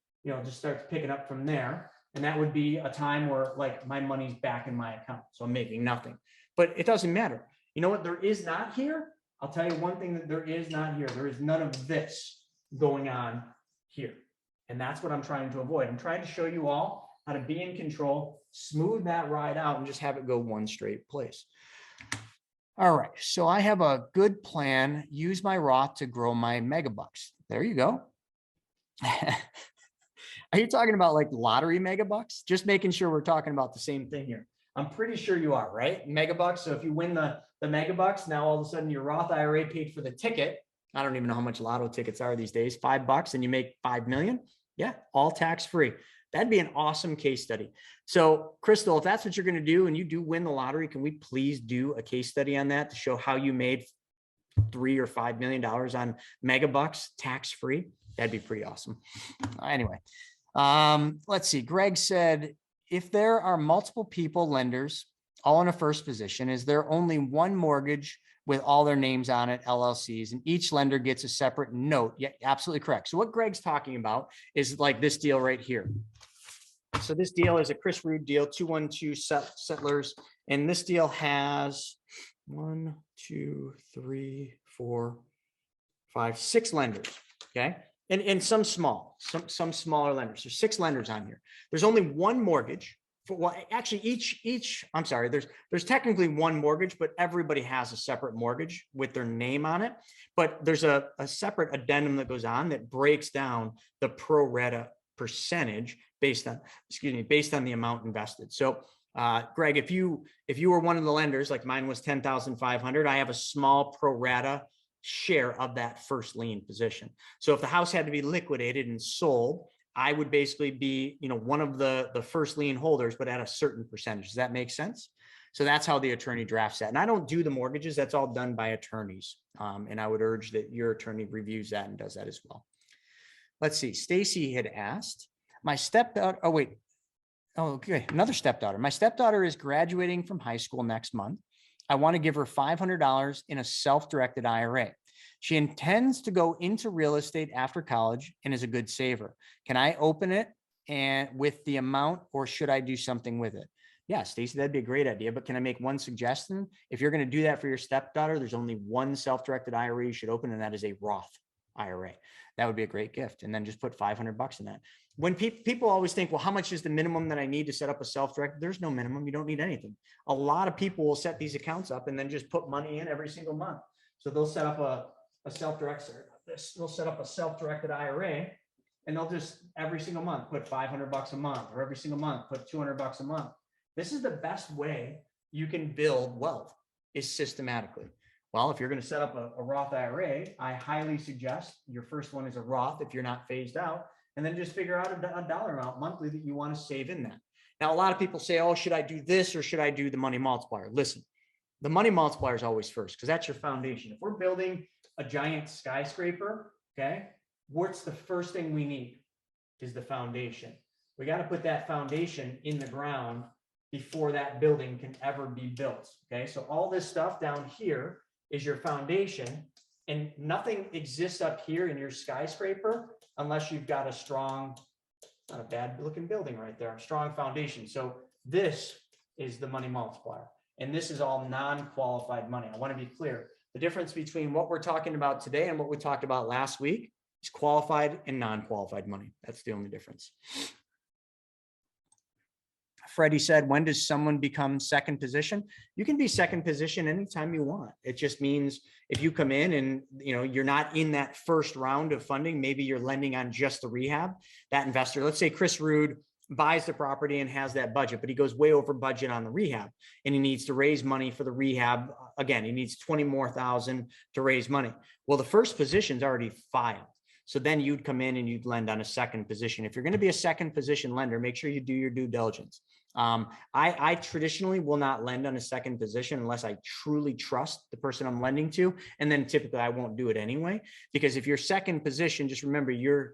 just starts picking up from there. And that would be a time where like my money's back in my account. So I'm making nothing, but it doesn't matter. You know what there is not here? I'll tell you one thing that there is not here. There is none of this going on here. And that's what I'm trying to avoid. I'm trying to show you all how to be in control, smooth that ride out and just have it go one straight place. All right. So I have a good plan. Use my Roth to grow my megabucks. There you go. Are you talking about like lottery megabucks? Just making sure we're talking about the same thing here. I'm pretty sure you are, right? Megabucks. So if you win the megabucks, now all of a sudden your Roth IRA paid for the ticket. I don't even know how much lotto tickets are these days, $5 and you make 5 million. Yeah. All tax free. That'd be an awesome case study. So Crystal, if that's what you're going to do and you do win the lottery, can we please do a case study on that to show how you made $3 or $5 million on megabucks tax free? That'd be pretty awesome. Anyway, let's see. Greg said, if there are multiple people, lenders, all in a first position, is there only one mortgage with all their names on it, LLCs, and each lender gets a separate note? Yeah, absolutely correct. So what Greg's talking about is like this deal right here. So this deal is a Chris Rude deal, 212 settlers. And this deal has 1, 2, 3, 4, 5, 6 lenders. Okay. And some small, some smaller lenders. There's 6 lenders on here. There's only one mortgage for, well, actually I'm sorry, there's technically one mortgage, but everybody has a separate mortgage with their name on it. But there's a separate addendum that goes on that breaks down the pro rata percentage based on the amount invested. So Greg, if you were one of the lenders, like mine was 10,500, I have a small pro rata share of that first lien position. So if the house had to be liquidated and sold, I would basically be, one of the first lien holders, but at a certain percentage. Does that make sense? So that's how the attorney drafts that. And I don't do the mortgages. That's all done by attorneys. And I would urge that your attorney reviews that and does that as well. Let's see. Stacy had asked, my stepdaughter, okay. Another stepdaughter. My stepdaughter is graduating from high school next month. I want to give her $500 in a self-directed IRA. She intends to go into real estate after college and is a good saver. Can I open it and with the amount, or should I do something with it? Yeah, Stacey, that'd be a great idea. But can I make one suggestion? If you're going to do that for your stepdaughter, there's only one self-directed IRA you should open, and that is a Roth IRA. That would be a great gift. And then just put $500 in that. When people always think, well, how much is the minimum that I need to set up a self-directed? There's no minimum. You don't need anything. A lot of people will set these accounts up and then just put money in every single month. So they'll set up a self-directed IRA, and they'll just every single month put $500 a month, or every single month put $200 a month. This is the best way you can build wealth, is systematically. Well, if you're going to set up a Roth IRA, I highly suggest your first one is a Roth if you're not phased out, and then just figure out a dollar amount monthly that you want to save in that. Now, a lot of people say, oh, should I do this or should I do the money multiplier? Listen, the money multiplier is always first, because that's your foundation. If we're building a giant skyscraper, okay, what's the first thing we need is the foundation. We got to put that foundation in the ground before that building can ever be built. Okay, so all this stuff down here is your foundation, and nothing exists up here in your skyscraper unless you've got a strong, not a bad looking building right there, a strong foundation. So this is the money multiplier, and this is all non-qualified money. I want to be clear. The difference between what we're talking about today and what we talked about last week It's qualified and non-qualified money. That's the only difference. Freddie said, when does someone become second position? You can be second position anytime you want. It just means if you come in and you're not in that first round of funding, maybe you're lending on just the rehab. That investor, let's say Chris Rude buys the property and has that budget, but he goes way over budget on the rehab and he needs to raise money for the rehab. Again, he needs 20 more thousand to raise money. Well, the first position's already filed. So then you'd come in and you'd lend on a second position. If you're going to be a second position lender, make sure you do your due diligence. I traditionally will not lend on a second position unless I truly trust the person I'm lending to. And then typically I won't do it anyway, because if you're second position, just remember the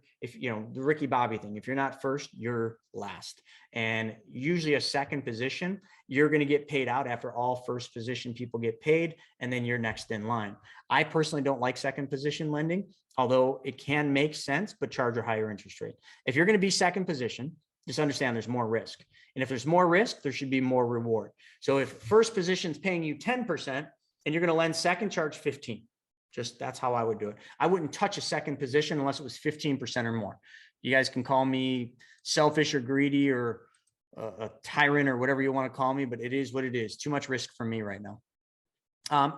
Ricky Bobby thing, if you're not first, you're last. And usually a second position, you're going to get paid out after all first position people get paid, and then you're next in line. I personally don't like second position lending, although it can make sense, but charge a higher interest rate. If you're going to be second position, just understand there's more risk. And if there's more risk, there should be more reward. So if first position's paying you 10% and you're going to lend second, charge 15. Just that's how I would do it. I wouldn't touch a second position unless it was 15% or more. You guys can call me selfish or greedy or a tyrant or whatever you want to call me, but it is what it is. Too much risk for me right now.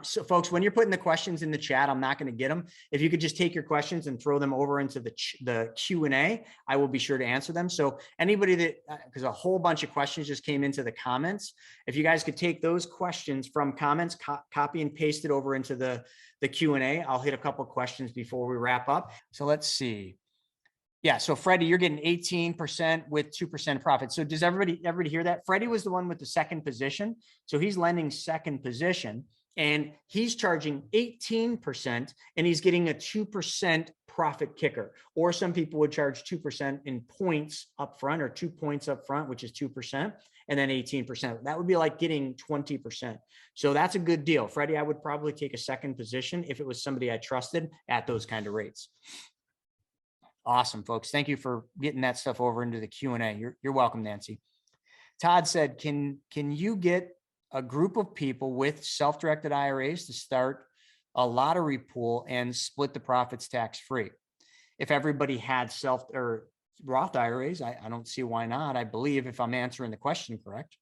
So folks, when you're putting the questions in the chat, I'm not going to get them. If you could just take your questions and throw them over into the Q&A, I will be sure to answer them. So anybody that, because a whole bunch of questions just came into the comments, if you guys could take those questions from comments, copy and paste it over into the Q&A. I'll hit a couple of questions before we wrap up. So let's see. Yeah. So Freddie, you're getting 18% with 2% profit. So does everybody hear that? Freddie was the one with the second position. So he's lending second position. And he's charging 18% and he's getting a 2% profit kicker. Or some people would charge 2% in points up front, or 2 points up front, which is 2%, and then 18%. That would be like getting 20%. So that's a good deal. Freddie, I would probably take a second position if it was somebody I trusted at those kind of rates. Awesome, folks. Thank you for getting that stuff over into the Q&A. You're welcome, Nancy. Todd said, can you get a group of people with self-directed IRAs to start a lottery pool and split the profits tax-free? If everybody had self or Roth IRAs, I don't see why not. I believe, if I'm answering the question correct.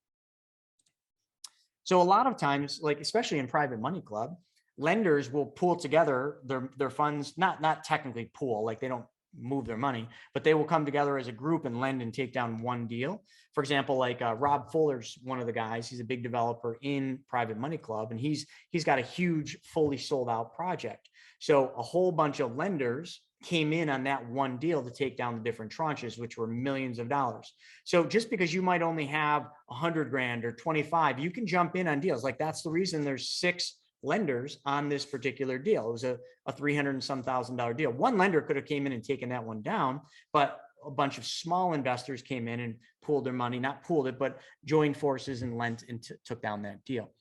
So a lot of times, like especially in Private Money Club, lenders will pool together their funds, not technically pool, like they don't move their money, but they will come together as a group and lend and take down one deal. For example, like Rob Fuller's one of the guys. He's a big developer in Private Money Club, and he's got a huge fully sold out project. So a whole bunch of lenders came in on that one deal to take down the different tranches, which were millions of dollars. So just because you might only have 100 grand or 25, you can jump in on deals. Like that's the reason there's 6 lenders on this particular deal. It was a $300 and some thousand deal. One lender could have came in and taken that one down, but a bunch of small investors came in and pooled their money, not pooled it, but joined forces and lent and took down that deal.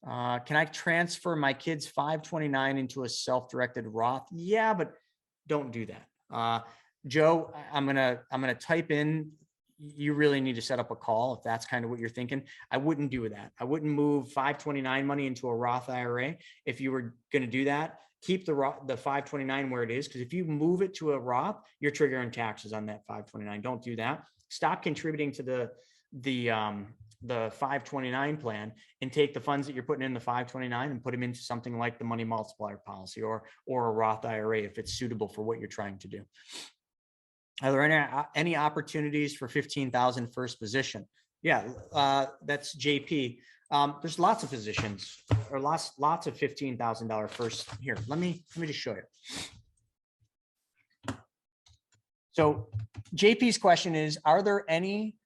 Can I transfer my kid's 529 into a self-directed Roth? Yeah, but don't do that. Joe, I'm gonna type in, you really need to set up a call if that's kind of what you're thinking. I wouldn't do that. I wouldn't move 529 money into a Roth IRA. If you were going to do that, keep the 529 where it is, because if you move it to a Roth, you're triggering taxes on that 529. Don't do that. Stop contributing to the 529 plan and take the funds that you're putting in the 529 and put them into something like the money multiplier policy or a Roth IRA if it's suitable for what you're trying to do. Are there any opportunities for 15,000 first position? Yeah, that's JP. There's lots of positions or lots of $15,000 first. Here, let me just show you. So JP's question is, are there any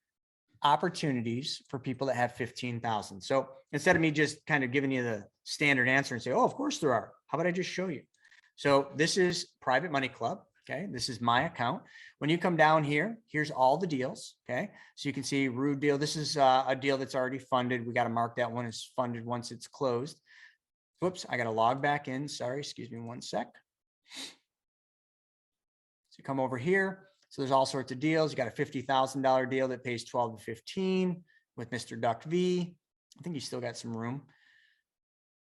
opportunities for people that have 15,000? So instead of me just kind of giving you the standard answer and say, oh, of course there are. How about I just show you? So this is Private Money Club. Okay, this is my account. When you come down here, here's all the deals. Okay, so you can see Rude deal. This is a deal that's already funded. We got to mark that one as funded once it's closed. Whoops, I got to log back in. Sorry, excuse me one sec. So you come over here. So there's all sorts of deals. You got a $50,000 deal that pays 12 to 15 with Mr. Duck V. I think you still got some room.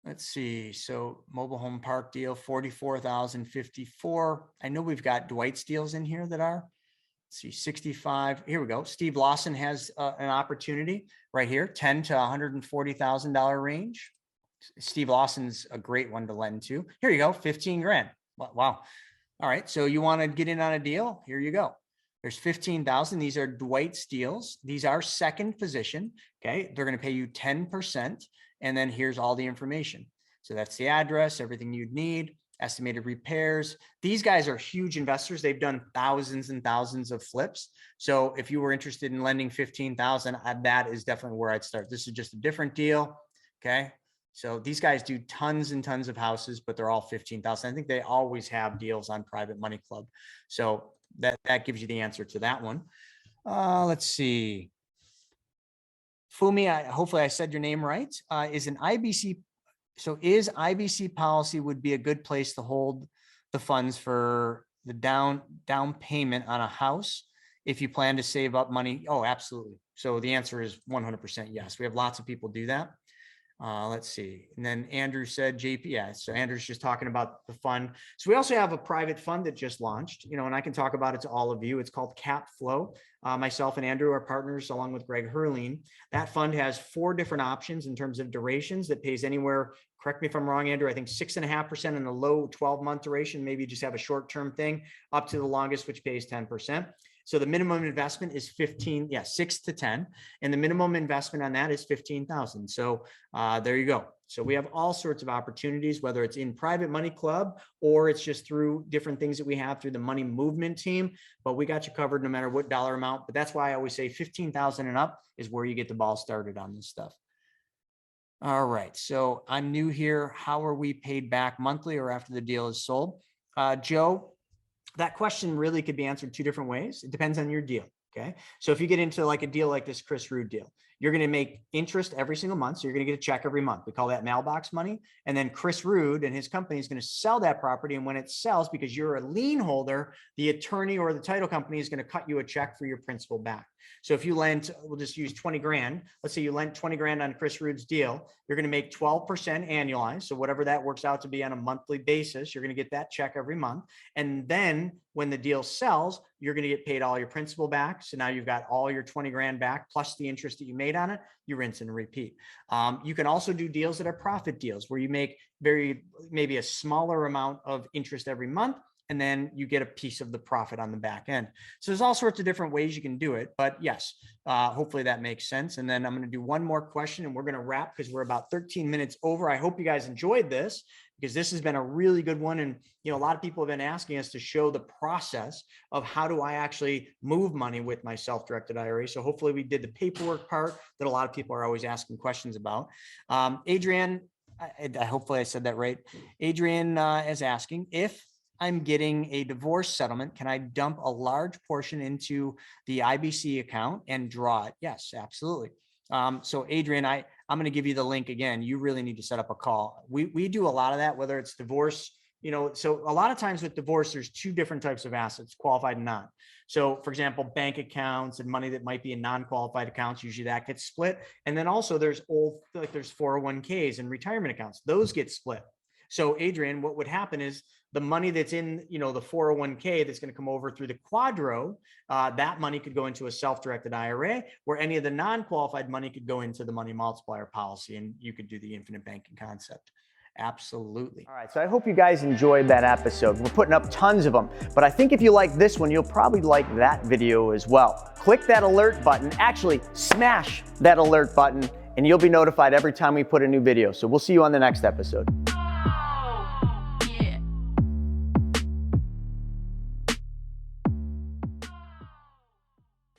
Let's see. So mobile home park deal, 44,054. I know we've got Dwight's deals in here that are, let's see, 65. Here we go. Steve Lawson has an opportunity right here, 10 to $140,000 range. Steve Lawson's a great one to lend to. Here you go, 15 grand. Wow. All right. So you want to get in on a deal? Here you go. There's 15,000. These are Dwight's deals. These are second position. Okay. They're going to pay you 10%. And then here's all the information. So that's the address, everything you'd need, estimated repairs. These guys are huge investors. They've done thousands and thousands of flips. So if you were interested in lending 15,000, that is definitely where I'd start. This is just a different deal. Okay. So these guys do tons and tons of houses, but they're all 15,000. I think they always have deals on Private Money Club. So that gives you the answer to that one. Let's see. Fumi, hopefully I said your name right. Is IBC policy would be a good place to hold the funds for the down payment on a house if you plan to save up money? Oh, absolutely. So the answer is 100% yes. We have lots of people do that. Let's see. And then Andrew said JP. Yeah. So Andrew's just talking about the fund. So we also have a private fund that just launched, and I can talk about it to all of you. It's called Cashflow. Myself and Andrew are partners along with Greg Herein. That fund has 4 different options in terms of durations that pays anywhere. Correct me if I'm wrong, Andrew. I think 6.5% in the low 12-month duration. Maybe you just have a short-term thing up to the longest, which pays 10%. So the minimum investment is 6 to 10. And the minimum investment on that is 15,000. So there you go. So we have all sorts of opportunities, whether it's in Private Money Club or it's just through different things that we have through the money movement team, but we got you covered no matter what dollar amount. But that's why I always say 15,000 and up is where you get the ball started on this stuff. All right. So I'm new here. How are we paid back, monthly or after the deal is sold? Joe, that question really could be answered 2 different ways. It depends on your deal. Okay. So if you get into like a deal like this Chris Rude deal, you're going to make interest every single month. So you're going to get a check every month. We call that mailbox money. And then Chris Rude and his company is going to sell that property. And when it sells, because you're a lien holder, the attorney or the title company is going to cut you a check for your principal back. So if you lent, we'll just use 20 grand. Let's say you lent 20 grand on Chris Rude's deal, you're going to make 12% annualized. So whatever that works out to be on a monthly basis, you're going to get that check every month. And then when the deal sells, you're going to get paid all your principal back. So now you've got all your 20 grand back plus the interest that you made on it. You rinse and repeat. You can also do deals that are profit deals where you make maybe a smaller amount of interest every month, and then you get a piece of the profit on the back end. So there's all sorts of different ways you can do it, but yes, hopefully that makes sense. And then I'm going to do one more question and we're going to wrap because we're about 13 minutes over. I hope you guys enjoyed this because this has been a really good one. And, a lot of people have been asking us to show the process of how do I actually move money with my self-directed IRA. So hopefully we did the paperwork part that a lot of people are always asking questions about. Adrienne, hopefully I said that right. Adrienne is asking, if I'm getting a divorce settlement, can I dump a large portion into the IBC account and draw it? Yes, absolutely. So Adrian, I'm going to give you the link again. You really need to set up a call. We do a lot of that, whether it's divorce, so a lot of times with divorce, there's 2 different types of assets, qualified and non. So for example, bank accounts and money that might be in non-qualified accounts, usually that gets split. And then also there's there's 401ks and retirement accounts. Those get split. So Adrian, what would happen is the money that's in, the 401k that's going to come over through the Quadro, that money could go into a self-directed IRA, where any of the non-qualified money could go into the money multiplier policy, and you could do the infinite banking concept. Absolutely. All right. So I hope you guys enjoyed that episode. We're putting up tons of them, but I think if you like this one, you'll probably like that video as well. Click that alert button, actually smash that alert button, and you'll be notified every time we put a new video. So we'll see you on the next episode.